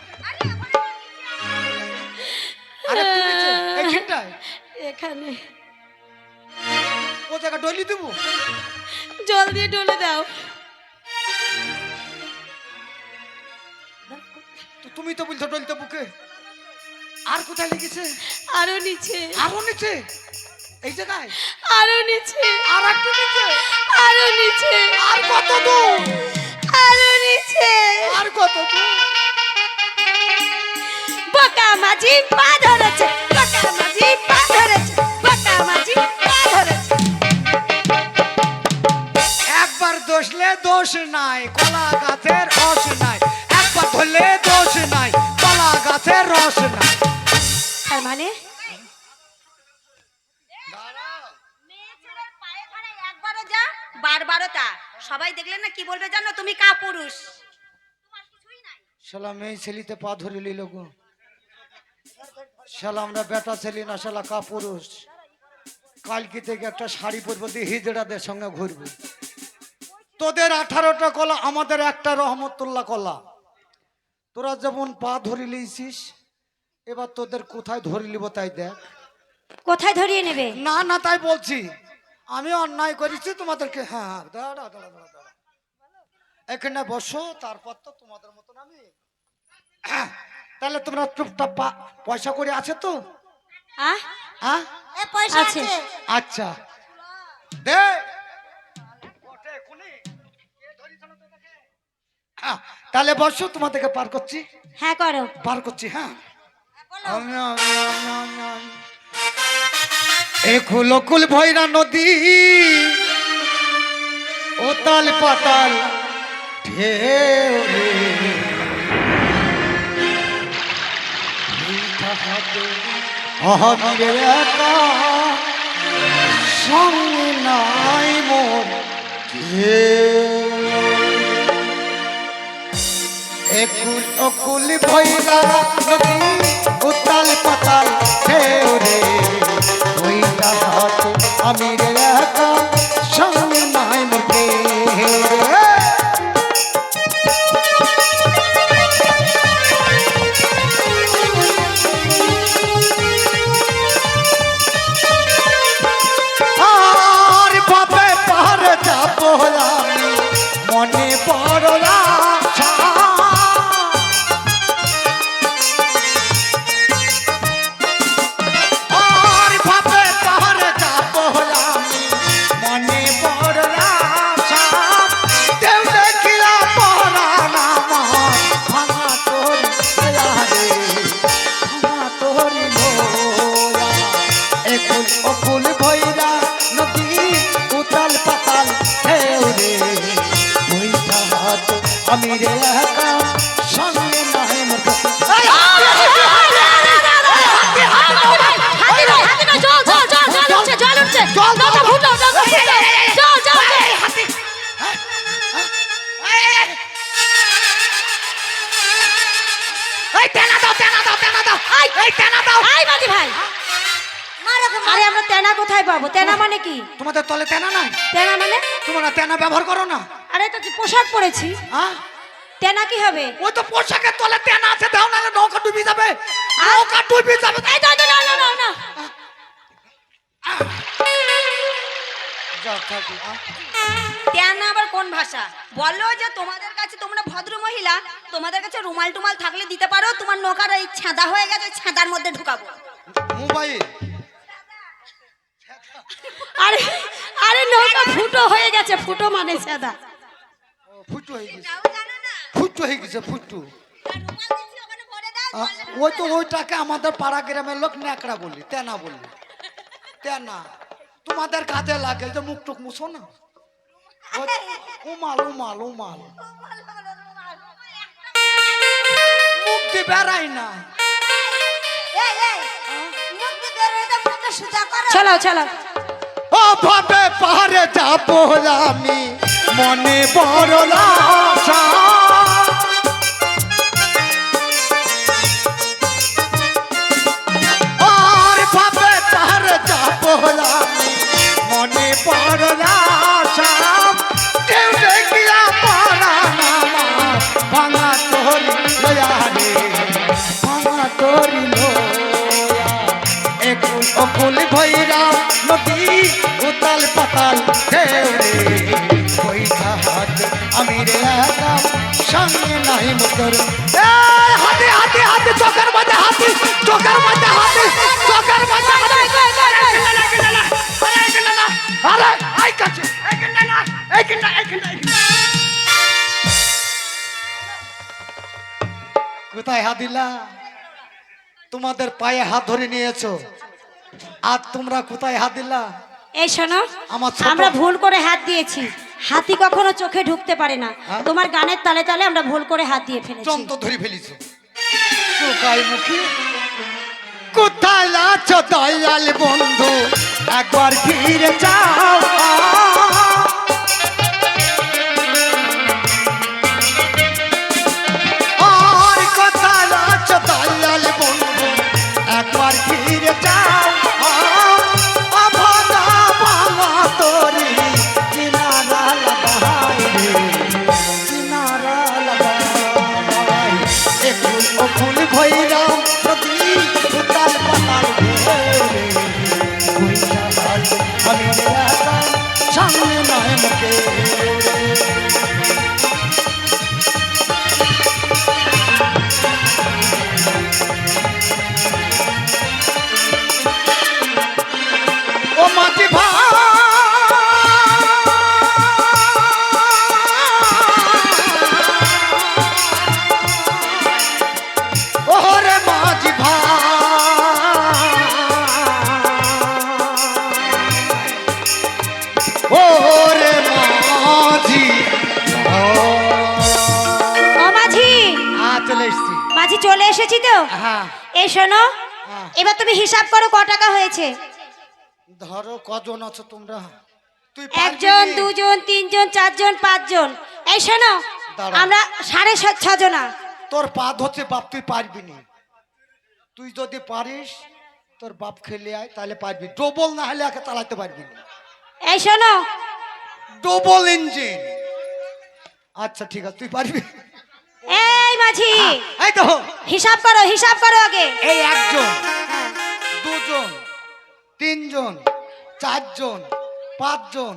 আরে তুমি যে এইখানটায়, এখানে ও জায়গা ডলি দেবো। জল দিয়ে ডলে দাও। তো তুমি তো বলছো ডলতে বুকে। আর কোথায় লেগেছে? আরো নিচে, আরো নিচে, এই জায়গায়, আরো নিচে, আর একটু নিচে, আরো নিচে, আর কত দূর, আরো নিচে। আর কত দূর। বোকা মাঝি পা ধরেছে, বোকা মাঝি পা ধরেছে, বোকা মাঝি পা ধরেছে। একবার দোষলে দোষ নাই, কলা গাছের রস নাই। একবার ধরলে দোষ নাই, কলা গাছের রস নাই। তার মানে একবারও যা বারবারও তা। সবাই দেখলে না কি বলবে জানো? তুমি কা পুরুষ। শালা মেয়ে ছেলিতে পা ধরে লিল গো। শালা আমরা বেটা ছেলি না, শালা কা পুরুষ। কালকে থেকে একটা শাড়ি পরবো, দিয়ে হিজড়াদের সঙ্গে ঘুরবো। তোদের 18টা কলা, আমাদের একটা রহমতুল্লাহ কলা। তোরা যেমন পা ধরে লিয়েছিস, এবার তোদের কোথায় ধরে লিব তাই দেখ। কোথায় ধরিয়ে নেবে? না না, তাই বলছি, আমি অন্যায় করেছি তোমাদেরকে। হ্যাঁ হ্যাঁ, দাঁড়া দাঁড়া দাঁড়া দাঁড়া, এখানে বসো, তারপর তো তোমাদের মতন আমি। তাহলে তোমরা চুপটাপ পয়সা করে আছে তো? আহ হ্যাঁ এ পয়সা আছে। আচ্ছা দে। তাহলে বসো, তোমাদেরকে পার করছি, হ্যাঁ করো। পার করছি। হ্যাঁ, এ কুল ভৈরা নদী, ওতাল পাতাল ঢেউ রে। এইটা হাতে আমি একা, সঙ্গে নাই মোর কেউ। একুল অকুল ভৈরা নদী, উতাল পাতাল ঢেউ রে। ওইটা হাতে আমি একা, সঙ্গে নাই মোর কেউ। আর বাপে পাহাড়ে যাবো আমি, মনে বড় আশা। আর বাপে পাহাড়ে যাবো আমি, মনে বড় আশা। দেউ দেখিলা পরাণ আমার, ভাঙা তোর রে, ভাঙা তোর মোরা। একুল অকুল ভৈরা নদী, উতাল পাতাল ঢেউ রে। ওইটা হাত আমি রে একা, সঙ্গে নাই মোর কেউ। হাতি নয়, হাতি নয়, জল জল জল জল উঠছে, জল উঠছে। নৌকা ফুটো, নৌকা ফুটো। জল জল জল। এই তেনা দাও, তেনা দাও, তেনা দাও, এই তেনা দাও। এই মাঝি ভাই, আরে আমরা তেনা কোথায় পাবো? তেনা মানে কি? তোমাদের তলে তেনা নাই? তেনা মানে? তোমরা তেনা ব্যবহার করো না? আরে তো যে পোশাক পরেছি, হ্যাঁ, তেনা কি হবে? ওই তো পোশাকের তলে তেনা আছে, দাও না, নৌকা ডুবে যাবে, নৌকা ডুবে যাবে। এই দাও দাও, না না না না, থাকি তেনা আবার কোন ভাষা? বলো যে তোমাদের কাছে, তোমরা ভদ্র মহিলা, তোমাদের কাছে রুমাল টুমাল থাকলে দিতে পারো। তোমার নৌকার এই ছাঁদা হয়ে গেছে, ওই ছাঁদার মধ্যে ঢুকাবো। মোবাইল আরে আরে নৌকা ফুটো হয়ে গেছে, ফুটো মানে সাদা। ফুটু হয়ে গেছে, তাও জানো না? ফুটু হয়ে গেছে, ফুটু। আর রুমাল দিচ্ছি, ওখানে ভরে দাও, জলে ওই তো ওইটাকে আমাদের পাড়া গ্রামের লোক ন্যাকড়া বললি, তেনা বললি। তেনা তোমাদের কাজে লাগে, যে মুখ টুক মুছো না। উমাল উমাল উমাল মুখ দিয়ে বেড়াই না। এই এই মুখ দিয়ে বের হয়ে তো মুখটা সোজা করো। চলো চলো। ও ভাবে পাহাড়ে যাবো আমি, মনে বড় আশা। আর ভাবে পাহাড়ে যাবো আমি, মনে বড় আশা। কেউ দেখিয়া পারা না ভাঙা তোরি লয়া রে, ভাঙা তোরি লয়া। একুল অকুল ভৈরা নদী, উতাল পাতাল ঢেউ রে। বৈঠা হাত আমি রে একা, সঙ্গে নাই মোটর। হাতে হাতে হাতে, চোখের মাঝে হাতি, চোখের মাঝে হাতি, চোখের মাঝে হাতি। আরে আই কাছে, এইখানটা না, এইখানটা, এইখানটা, এইখানটা। কোথায় হাত দিলা? তোমাদের পায়ে হাত ধরে নিয়েছো, আর তোমরা কোথায় হাত দিলা? এই শোনো, আমার ছোট- আমরা ভুল করে হাত দিয়েছি। হাতি কখনো চোখে ঢুকতে পারে না। হ্যাঁ? তোমার গানের তালে তালে আমরা ভুল করে হাত দিয়ে ফেলেছি। চম তো ধরে ফেলিছো চোখাই মুখী। কোথায় আছো দয়াল বন্ধু, একবার ফিরে যাও। আর কোথায় আছো দয়াল বন্ধু, একবার ফিরে যাও। ভাঙা ভাঙা তোরি কিনারা লাগাই রে, কিনারা লাগাই। একুল অকুল ভৈরা নদী, উতাল পাতাল ঢেউ রে। বৈঠা হাত আমি রে একা, সামনে নয় মুখে। ও মাঝি ভাই, ওরে মাঝি ভাই, ওরে মাঝি ও মাঝি, চলে এসছি। মাঝি চলে এসেছি তো। হ্যাঁ এই শোনো, হ্যাঁ। এবার তুমি হিসাব করো ক টাকা হয়েছে। ধরো কজন আছো তোমরা? তুই পারবি একজন, নি? দুজন, তিনজন, চারজন, পাঁচজন। এই শোনো, দাঁড়াও। আমরা 6.5 জনা। তোর পা ধরছে বাপ, তুই পারবি নি। তুই যদি পারিস, তোর বাপ খেলে আয়, তাহলে পারবি। ডবল না হলে একে চালাতে পারবি না। এই শোনো, ডবল ইঞ্জিন। আচ্ছা ঠিক আছে, তুই পারবি। এই মাঝি, এই তো হিসাব করো, হিসাব করো আগে। এই একজন, দুজন, তিনজন, চারজন, পাঁচজন,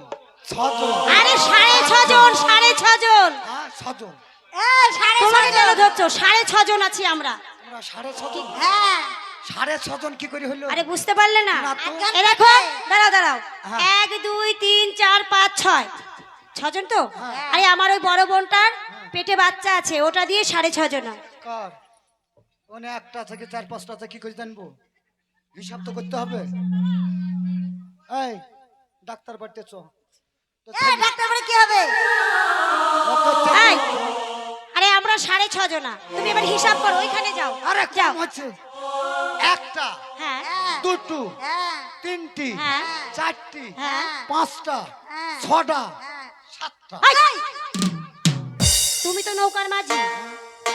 ছজন। আরে 6.5 জন, 6.5 জন। হ্যাঁ ছজন। এই সাড়ে তোমাকে ছজন। কেন ধরছো? 6.5 জন আছি আমরা। তোমরা সাড়ে ছজন। হ্যাঁ সাড়ে ছজন কি করে হলো? আরে বুঝতে পারলে না? না তো। এ দেখো, দাঁড়াও দাঁড়াও। হ্যাঁ। 1 2 3 4 5 6 6জন তো। আরে আমার ওই বড় বোনটার পেটে বাচ্চা আছে, ওটা দিয়ে 6.5 জন। কার? ওনে একটা থেকে 4-5টা আছে, কি করে জানবো? হিসাব তো করতে হবে। এই ডাক্তার বাড়িতে চ। তো এই ডাক্তার বাড়ি কি হবে? ওকে check এই, করতে হবে। আরে আমরা 6.5 জনা। তুমি এবার হিসাব করো, ওইখানে যাও। আরে যাও। কম হচ্ছে। একটা, হ্যাঁ দুটো, হ্যাঁ তিনটি, হ্যাঁ। চারটি, হ্যাঁ। পাঁচটা, হ্যাঁ। ছটা, হ্যাঁ। সাতটা। এই, তুমি তো নৌকার মাঝি,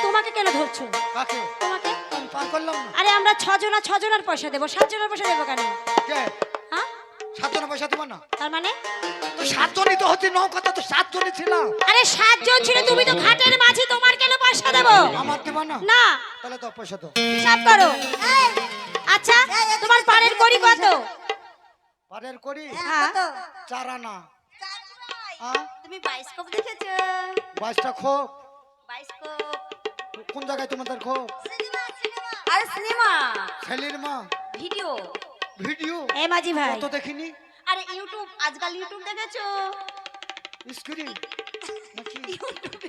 তোমাকে কেন ধরছো? কাকে? তোমাকে। আমি পার করলাম না। আরে আমরা 6 জনার পয়সা দেবো, 7 জনের পয়সা দেবো কেন? কে? হ্যাঁ, 7 জনের পয়সা দিব না? তার মানে? তো 7 জনই তো হচ্ছে, নৌকাতে তো 7 জনই ছিলাম। আরে 7 জন ছিল, তুমি তো ঘাটের মাঝি, তোমার কেন পয়সা দেবো? আমার দিব না? না, তাহলে তো পয়সা দাও। হিসাব করো। আচ্ছা, তোমার পাড়ের করি কত? পারের করি হ্যাঁ। কত? 4 আনা। তুমি বায়োস্কোপ দেখেছো? বাসটা খোপ বায়োস্কোপ কোন জায়গায় তোমাদের খোপ? আরে সিনেমা ছেলের মা ভিডিও। ভিডিও এ মাঝি ভাই কত দেখিনি আরে ইউটিউব, আজকাল ইউটিউব দেখেছো? স্ক্রিন ইউটিউবে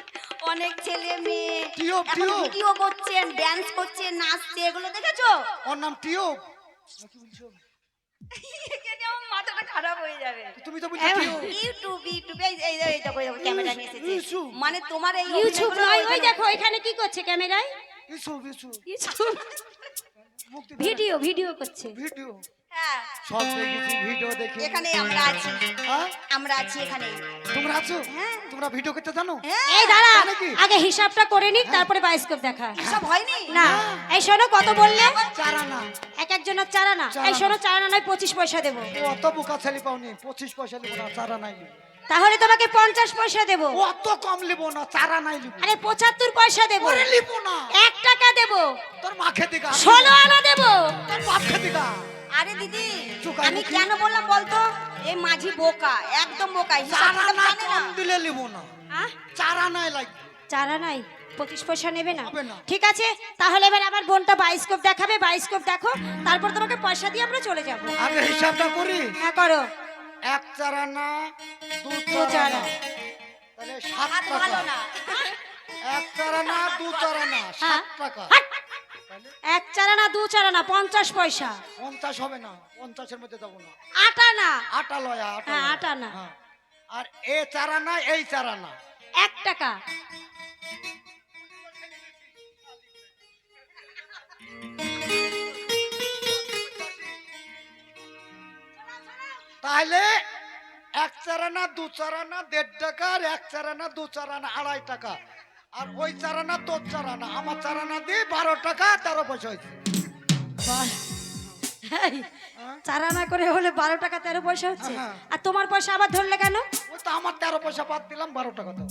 অনেক ছেলে মেয়ে টিউব, এখন টিউব। ভিডিও করছেন, ড্যান্স করছেন, নাচছে, এগুলো দেখেছো? ওর নাম টিউব কি বলছো? এখানে আমার মাথাটা খারাপ হয়ে যাবে। তুমি তো বলছো টিউব ইউটিউবে এই দেখো ক্যামেরা নিয়ে এসেছে। ইউটিউব। মানে তোমার এই ইউটিউব অভিনয়গুলো নয়, ওই ওইখানে- দেখো এখানে কি করছে ক্যামেরায়? ইসু ইসু ইউটিউব মুখ দিতে ভিডিও ভিডিও করছে। ভিডিও হ্যাঁ, সব দেখেছি ভিডিও দেখি এখানে আমরা আছি, হ্যাঁ আমরা আছি এখানে। তোমরা আছো হ্যাঁ। তোমরা ভিডিও করতে জানো হ্যাঁ, এই দাঁড়া, তাহলে কি? আগে হিসাবটা করে নিক, তারপরে বায়োস্কোপ দেখা। এসব হয়নি না, এই শোনো কত বললে? চারা না এক একজনের চারা না। চারা এই শোনো চারা না নয় 25 পয়সা দেবো। ও অত বোকা ছেলে পাওনি 25 পয়সা নিব না চারা নাই নিব তাহলে তোমাকে 50 পয়সা দেবো। ও অত কম নিব না চারা নাই নিব আরে 75 পয়সা দেবো। ওরে নিব না 1 টাকা দেবো। তোর মা খেতে গা 16 আনা দেবো। তোর বাপ খেতে গা আরে দিদি, চুকাই আমি মুখী। কেন বললাম বলতো? এই মাঝি বোকা, একদম বোকা, হিসাব চারা কিতাব না জানে না। কম দিলে নিব না আহ, চারা নাই লাগবে চারা নাই, 25 পয়সা নেবে না? হবে না। ঠিক আছে, তাহলে এবার আমার বোনটা বায়োস্কোপ দেখাবে, বায়োস্কোপ দেখো, তারপর তোমাকে পয়সা দিয়ে আমরা চলে যাবো। আগে হিসাবটা করি হ্যাঁ করো। এক চারা না দু দু চারা চারা। না তাহলে 7 হাত টাকা ভালো না। এক চারা না দু চারা না হ্যাঁ। 7 টাকা হাট! তাহলে এক চারা না দু চারা না 50 পয়সা। 50 হবে না 50 এর মধ্যে দেবো না আটা না, আটা লয়া আটা হ্যাঁ, লয়া। আটা না। হ্যাঁ। আর এ চারা না এই চারা না 1 টাকা। তাহলে এক চারা না দু চারা না 1.5 টাকা আর এক চারা না দু চারা না 2.5 টাকা আর ওই চারা না তোর চারা না আমার চারা না দিয়ে 12 টাকা 13 পয়সা হয়েছে এই, চারা না করে হলে 12 টাকা 13 পয়সা হচ্ছে। হ্যাঁ। আর তোমার পয়সা আবার ধরলে কেন? ওই তো আমার 13 পয়সা বাদ দিলাম 12 টাকা দাও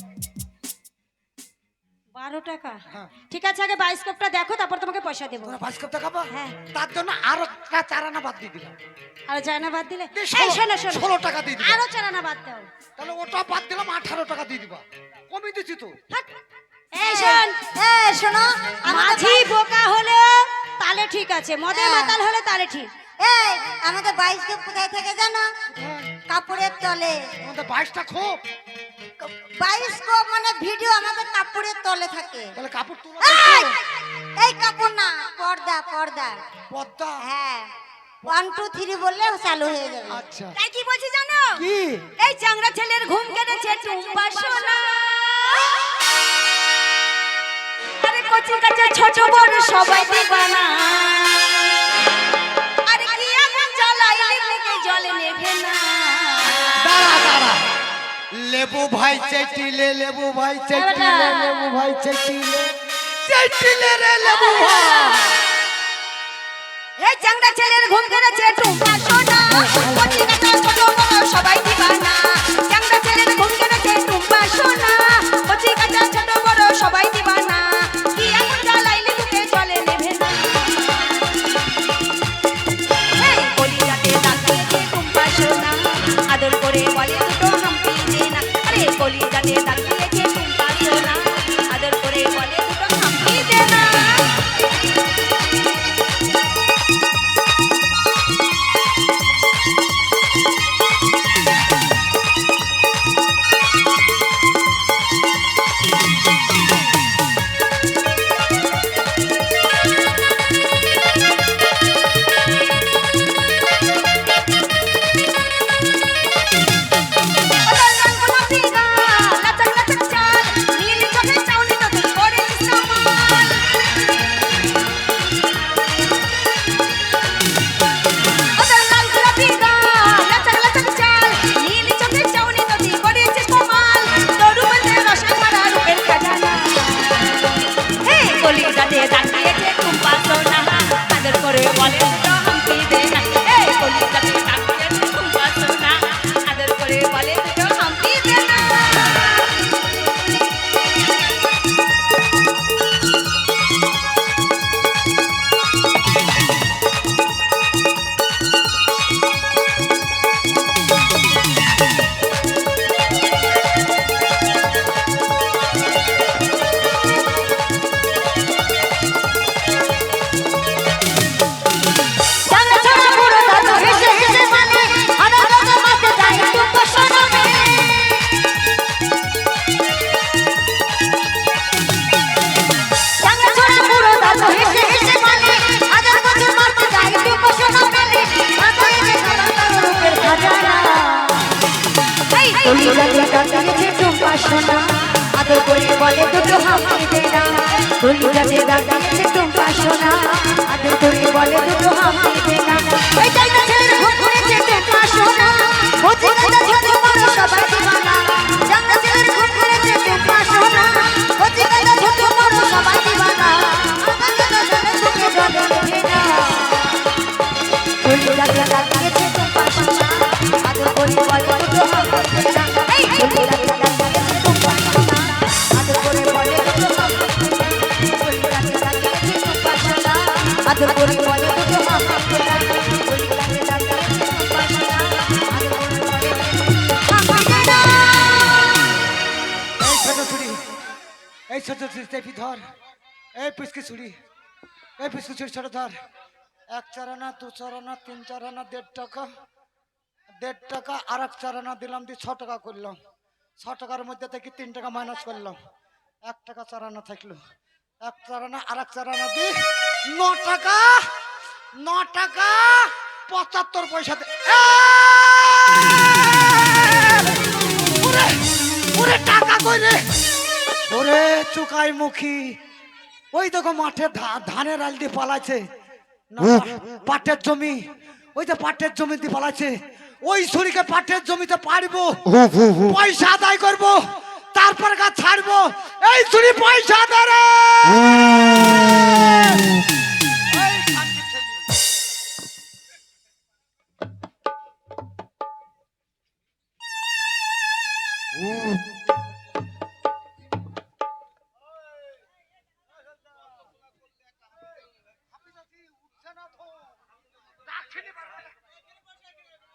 12 টাকা। হ্যাঁ। ঠিক আছে, আগে বায়োস্কোপটা দেখো, তারপর তোমাকে পয়সা দেবো। তোমরা ভাস করতে খাবা হ্যাঁ। তার জন্য আরো একটা চারা না বাদ দিয়ে দিলাম আর যায় না বাদ দিলে? দিয়ে এই শোনো শোনো, 16 টাকা দিয়ে দিলাম আরো চারা না বাদ দাও। তাহলে ওটা বাদ দিলাম 18 টাকা দিয়ে দিবা কমই দিছি তো হাট! এই শোন, এই শোনো, মাঝি বোকা হলেও তালে ঠিক আছে, মদে হ্যাঁ। মাতাল হলে তালে ঠিক। এই আমাদের বায়োস্কোপ কোথায় থেকে জানো? কাপড়ের তলে। আমাদের 22টা খোপ বায়োস্কোপ মানে ভিডিও আমাদের কাপড়ের তলে থাকে। তাহলে কাপড় তুলো এই, এই কাপড় না, পর্দা পর্দা। পদ্মা হ্যাঁ, 1 2 3 বললে চালু হয়ে যাবে। আচ্ছা তাই কি বলছি জানো? কি এই চাংড়া ছেলের ঘুম কেটেছে টুম্পা সোনা। আরে কচি কাছে ছোট বড় সবাই দিবানা। আরে কি আগুন জ্বালাইলে মুখে জলে নেভে না। দাঁড়া দাঁড়া লেবু ভাই চেটিলে লেবু ভাই চেটিলে লেবু ভাই চেটিলে চেটিলে রে লেবু ভাই এই চাংড়া ছেলের ঘুম কেটেছে টুম্পা সোনা। কচি কাছে ছোট বড় সবাই দিবানা। চাংড়া ছেলের ঘুম কেটেছে টুম্পা সোনা। কচি কাছে ছোট বড় সবাই দিবানা। কি আগুন জ্বালাইলে মুখে জলে নেভে না। এই কলিজাতে দাগ দিয়েছে টুম্পা সোনা। আদর করে বলে দুটো হাম্পি দে না। আরে কলিজাতে দাগ দিয়েছে টুম্পা সোনা। আদর করে বলে দুটো হাম্পি দে না। বলে দুটো হাম্পি দে না। এই কলিজাতে দাগ দিয়েছে টুম্পা সোনা। আদর করে বলে দুটো হাম্পি দে না। আদর করে বলে দুটো হামি দে না কলিজাতে দাগ দিয়েছে টুম্পা সোনা আদর করে বলে দুটো হামি দে না এই চাইনা ছেলের ঘুম ঘুরেছে টুম্পা সোনা বুঝি গাদা ছোট বড় সবাই দিবানা চাইনা ছেলের ঘুম ঘুরেছে টুম্পা সোনা বুঝি গাদা ছোট বড় সবাই দিবানা আমার গাদা জানে তোকে জলে ওঠে না কলিজাতে দাগ দিয়েছে টুম্পা সোনা আদর করে বলে দুটো হামি দে না এই কলিজাতে দাগ দিয়েছে টুম্পা সোনা আদর করে বলে দুটো হামি দে না কলিজাতে দাগ দিয়েছে টুম্পা সোনা আদর করে বলে দুটো হামি দে না কলিজাতে দাগ দিয়েছে টুম্পা সোনা আদর করে বলে হামি দে না এই ছোট ছুরি, এই ছোট ছুরি টেপি ধর। এই পুচকি ছুরি, এই পুচকি ছুরি ছোট ধর। 1 চারানা 2 চারানা 3 চারানা 1.5 টাকা, 1.5 টাকা আর 1 চারানা দিলাম দিয়ে 6 টাকা করলাম। 6 টাকার মধ্যে থেকে 3 টাকা মাইনাস করলাম, 1 টাকা চারানা থাকলো। 1 চারানা আর 1 চারানা দি 9 টাকা, 9 টাকা 75 পয়সা দে। ওরে ওরে টাকা কই রে? ওরে চুকাই মুখী, ওই দেখো মাঠে ধানের আল দিয়ে পালাচ্ছে না, পাটের জমি, ওই যে পাটের জমি দিয়ে পালাচ্ছে। ওই ছুরিকে পাটের জমিতে পারবো, পয়সা আদায় করবো, তারপর গাছ ছাড়বো। এই ছুরি পয়সা দে রে। এই খানকি ছেলে।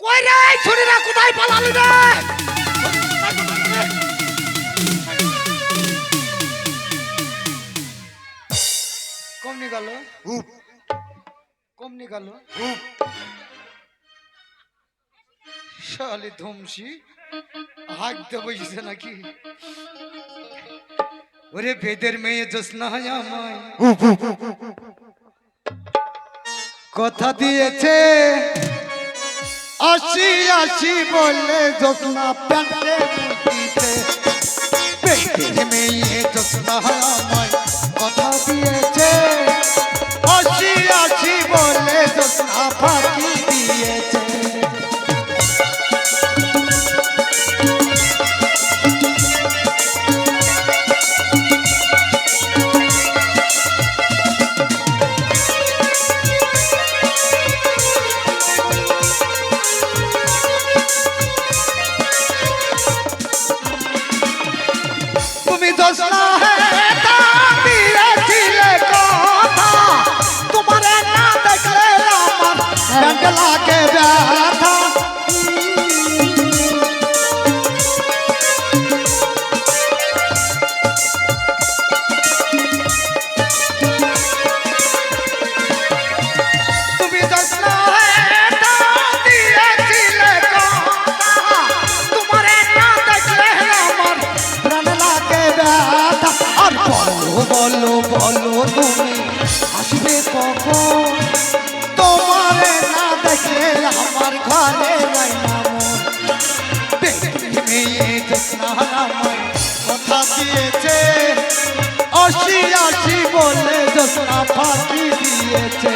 কই রে এই ছুরিরা কোথায় পালালি রে? কমনি গেল, কমনি গেল। শালি ধমসি হাঁকতে বসেছে নাকি? ওরে বেদের মেয়ে জোসনা আমায় কথা দিয়েছে, 80 80 বলে জোসনা প্যান্টে মুটিতে। বেদের মেয়ে জোসনা আমায় কথা দিয়েছে, 80 80 বলে জোসনা ফাঁকি দিয়েছে। তুমি জোসনা হেতা দিয়েছিলে কথা, তোমারে না দেখলে আমার প্যান্ট লাগে ব্যথা। তুমি জোসনা হেতা দিয়েছিলে কথা, তোমারে না দেখলে আমার প্রাণ লাগে ব্যথা। আর বলো বলো বলো তুমি আসবে কখন? তোমারে না দেখলে আমার ঘরে নাই না মন। দেখি মেয়ে জোসনা আমায় কথা দিয়েছে, 80 80 বলে জোসনা ফাঁকি দিয়েছে।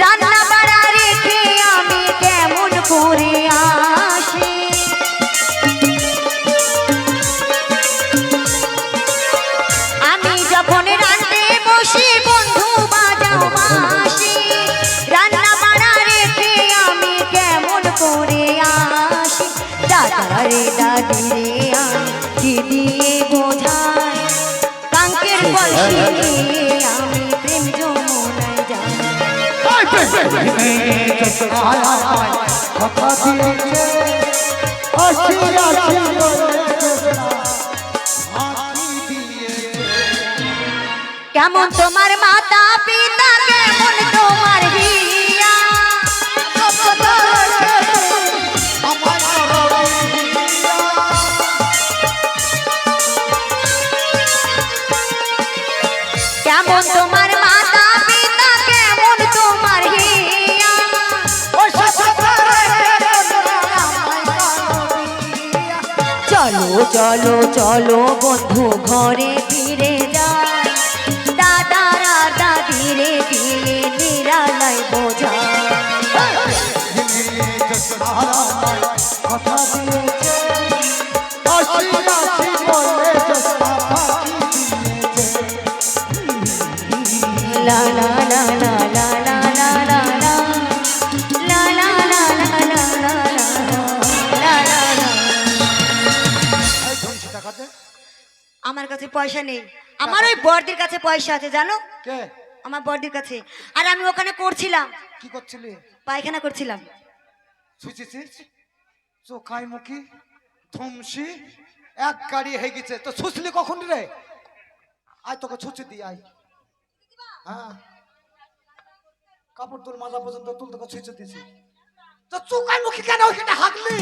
রান্না বাড়া রেখে আমি কেমন করে আসি, আমি যখন রান্না বসি বন্ধু বাজাও বাঁশি। রান্না বাড়া রেখে আমি কেমন করে আসি, দাদা রে দাদি রে আমি কি দিয়ে বোঝাই, কাঙ্কের বয়সী আমি প্রেম যমুনায় যাই। কথা দিয়েছে, 80 80 বলে জোসনা ফাঁকি দিয়েছে। কেমন তোমার মাতা পিতাকে কেমন তোমার হিয়া আমার কেমন তোমার মাতা পিতা কেমন তোমার হিয়া চলো চলো চলো বন্ধু ঘরে ফিরে যাই দাদারা দাদিরে দিয়ে নিরালাই বোঝা কথা দিয়েছে হাসি হাসি বলে জোসনা ফাঁকি দিয়েছে লা লা লা লা লা লা লা লা লা লা লা লা লা লা লা লা লা লা। এই ধনসি টাকা দে। আমার কাছে পয়সা নেই, আমার ওই বড়দির কাছে পয়সা আছে জানো, কে আমার বড়দির কাছে। আর আমি ওখানে করছিলাম, কি করছিলি? পায়খানা করছিলাম। ছুঁচিছিস চোখাই মুখি ধমসি এক গাড়ি হয়ে গেছে তো ছুঁচলি কখন রে? আয় তোকে ছুঁচি দি আয়। হ্যাঁ কাপড় তুল মাজা পর্যন্ত তুল তোকে ছুঁচে দিছি তো চোখাই মুখি কেন ওইখানে হাগলি?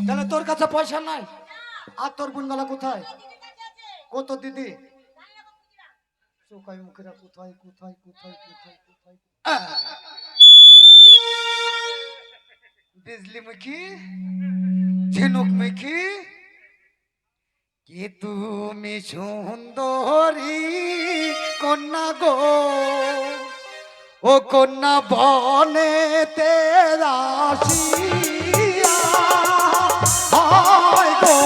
তাহলে তোর কাছে পয়সা নাই? আর তোর বোনগুলা কোথায়? কত দিদি চোখাই মুখিরা কোথায় কোথায় কোথায় কোথায় কোথায়? বিজলি মুখী ঝিনুক মুখী কে তুমি সুন্দরী কন্যা গো, ও কন্যা বনে তেরাশিয়া হয় গো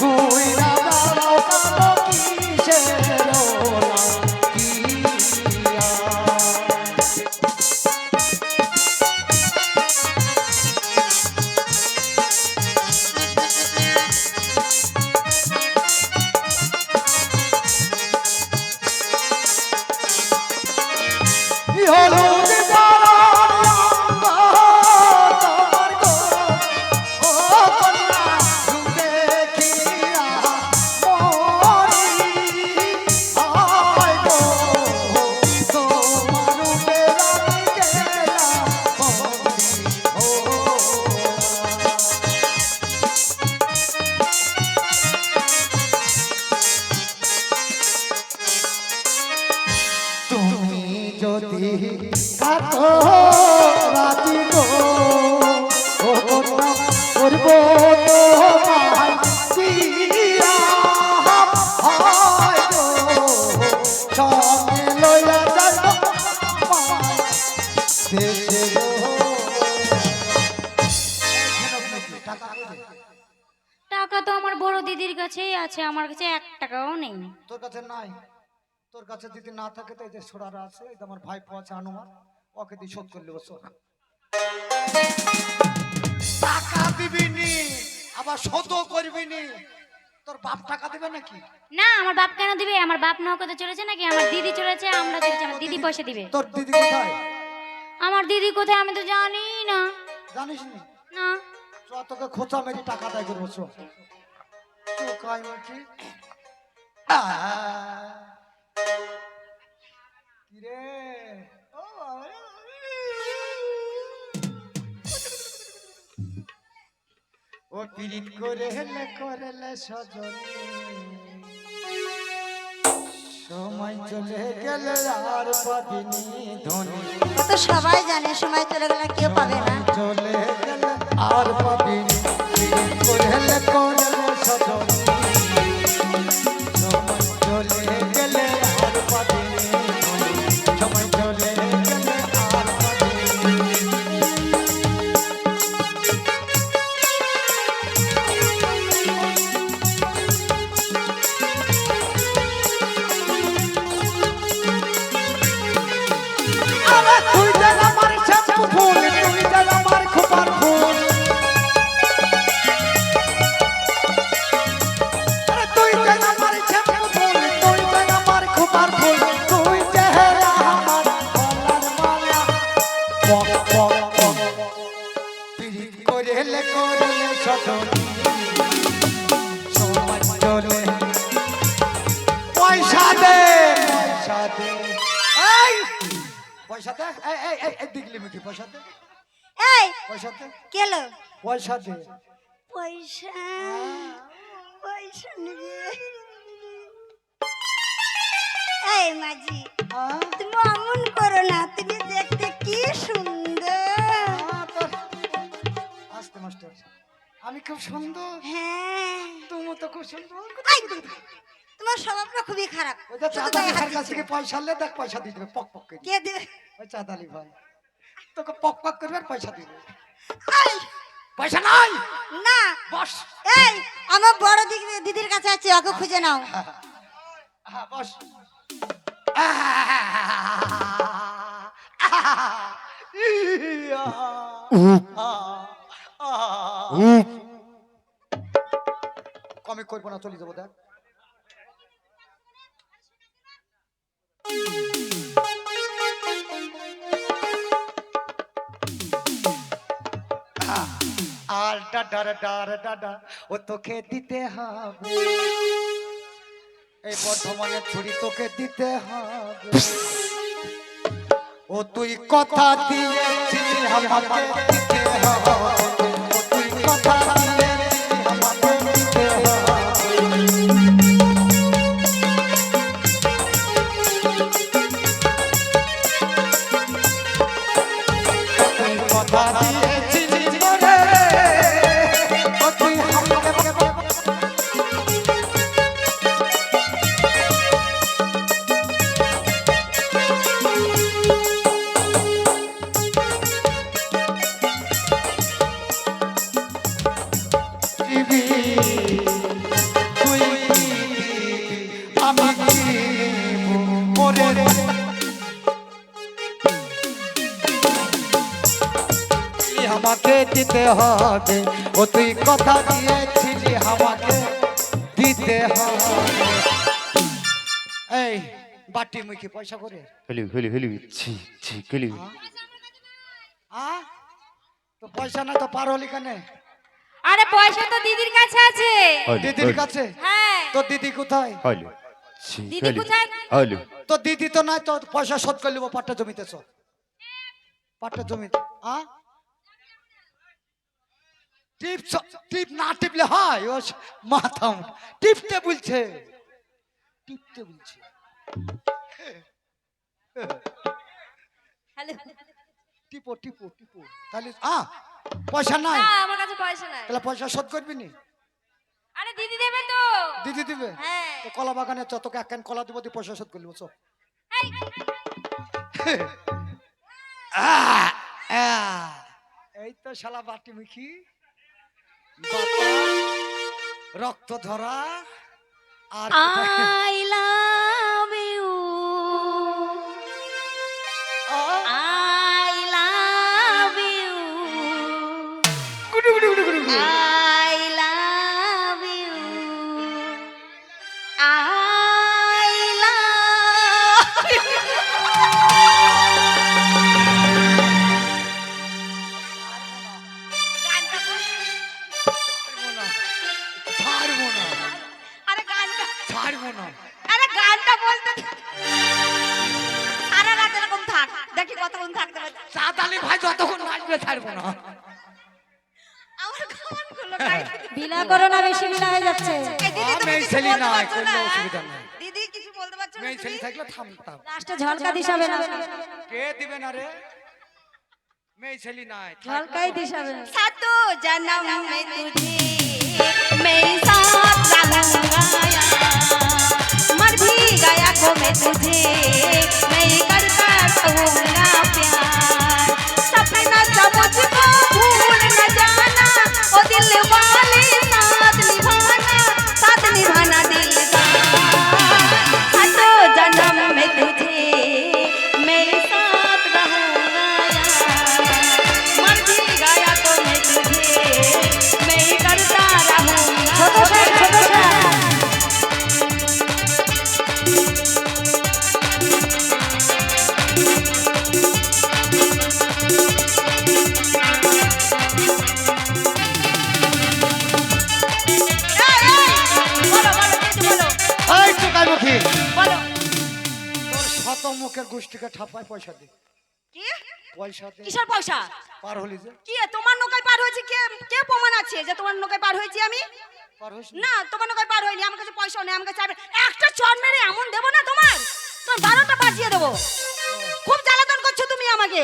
তুই না দাঁড়াও কালো কিসের লাগিয়া। হলুদ তোমার গো ও কন্যা দেখিয়া মরি হয় গো তোমার বেলায় গেলাম ও তুমি যদি থাকো রাতি গো ও কন্যা করব তোমায় দিয়া হয় গো সঙ্গে লইয়া যাব দেশে গো। টাকা তো আমার বড় দিদির কাছেই আছে, আমার কাছে 1 টাকাও নেই। তোর কাছে নাই? তোর কাছে যদি না থাকে তো এই যে ছোড়ারা আছে, এই যে আমার ভাইপো আছে আনুমান, ওকে দিয়ে শোধ করলে বসো। টাকা দিবি নি আবার শোধও করবি নি, তোর বাপ টাকা দিবে নাকি? না, আমার বাপ কেন দিবে? আমার বাপ নৌকাতে চলেছে নাকি? আমার দিদি চলেছে, আমরা চলেছি, আমার দিদি পয়সা দিবে। তোর দিদি কোথায়? আমার দিদি কোথায় আমি তো জানি না। জানিস নি? না, চ তোকে খোঁচা মেরে টাকা দায় করবো চো কাই মাছি কিরে ও ও পিরিত করেলে সজনী সময় চলে গেলে আর পাবিনি ধনী, তো সবাই জানে সময় চলে গেলে কেউ পাবে না। চলে গেলে আর পাবিনি পিরিত করেলে সজনী সময় চলে গেলে আর পাবিনি ধনী, সময় চলে গেলে আর পাবিনি। তুই যেন আমার শ্যাম্পু ফুল, তুই যেন আমার খোপার ফুল, আরে তুই যেন আমার শ্যাম্পু ফুল, তুই যেন আমার খোপার ফুল, তুই চেহারা আমার গলার মালা, পক পক পক পিরিত করেলে সজনী সময় চলে পয়সা দে দে এই পয়সা দে এই দিগলি মুখি পয়সা দে এই পয়সা দে কেলো পয়সা দে পয়সা পয়সা নেবে এই মাঝি তুমি অমন করো না তুমি দেখতে কি সুন্দর আস্তে মাস্টার আমি খুব সুন্দর হ্যাঁ তুমি তো খুব সুন্দর এই, তোমার স্বভাবটা খুবই খারাপ ওই যে শুধু চাঁদালি গায়ে হাত ভাইয়ের কাছ দিচ্ছে। থেকে পয়সা নিলে দেখ পয়সা দিয়ে দেবে পক পক করে কে দেবে ওই চাঁদালি ভাই তোকে পক পক করবে আর পয়সা দিবে এই, পয়সা নাই না বস এই আমার বড় দিদির কাছে আছে ওকে খুঁজে নাও হ্যাঁ বস কমে করবো না চলে যাবো দেখ আর ডাডা ডাডা ডাডা ও তোকে দিতে হবে এই বর্ধমানের ছুরি তোকে দিতে হবে ও তুই কথা দিয়েছিলি আমাকে দিতে হবে ও তুই কথা দিয়েছিলি আমাকে দিতে হবে তুই কথা দিয়েছিলি মোরে ও তুই আমাকে দিবি তুই আমি মোরে আমাকে দিতে হবে ও তুই কথা দিয়েছিলি আমাকে দিতে হবে এই বাটি মুখি পয়সা করে হলি ছি ছি গলি তো পয়সা না তো পার হলি কেন আরে পয়সা তো দিদির কাছে আছে দিদির কাছে হ্যাঁ তো দিদি কোথায় হলো ছি দিদি গলি কোথায়? হলো তো দিদি তো নাই তো পয়সা শোধ করে নিবো পাট্টা জমিতে সব পাট্টা জমিতে টিপ টিপ না টিপলে হয় ও মাথা টিপতে বলছে টিপতে বলছে হ্যালো টিপো টিপো টিপো তাহলে পয়সা নাই না আমার কাছে পয়সা নাই তাহলে পয়সা শোধ করবি নি আরে দিদি দেবে তো দিদি দিবে হ্যাঁ তো কলা বাগানে চ তোকে এক ক্যান কলা দিব তুই পয়সা শোধ করলি বলছো এই, এই তো শালা বাটি মুখি বাতা, রক্ত ধরা আর I love you I love you Gudu Gudu Gudu Gudu Gudu. I love you I love you ছাড়বো না আরে গানটা ছাড়বো না আরে গানটা বলতে সারা রাত এরকম থাক দেখি কতক্ষণ থাকতে পারে চাঁদালি ভাই যতক্ষণ নাচবে ছাড়বো না আমার গানগুলো বিনা করো না বেশি বিনা হয়ে যাচ্ছে মেয়ে ছেলে নাই কোনো অসুবিধা নাই দিদি কিছু বলতে পারছো না মেয়ে ছেলে থাকলে থামতাম লাস্টে ঝলকা দিশাবে না কে দিবে না রে মেয়ে ছেলে নাই ঝলকাই দিশাবে সাতো জन्म में तुझे मेरे साथ रहूंगा मर भी गया को मैं तुझे मैं करता रहूंगा प्यार सपना सब मुझको भूल न जाना ओ दिल वाले साथ निभाना दिलदार सातो जन्म में तुझे मेरे साथ रहूंगा मर भी गया तो मैं तुझे मैं करता रहूंगा লোকের গোষ্ঠীকে ঠাপায় পয়সা দে, কি পয়সা দে। কিসের পয়সা? পার হলি যে কি তোমার নৌকায় পার হয়েছি? কে কে প্রমাণ আছে যে তোমার নৌকায় পার হয়েছি আমি? পার হইস না, তোমার নৌকায় পার হয়নি। আমার কাছে পয়সা নেই, আমার কাছে চাইবে। একটা চর মেরে এমন দেবো না তোমার, তোর 12টা বাজিয়ে দেবো। খুব জ্বালাতন করছো তুমি আমাকে।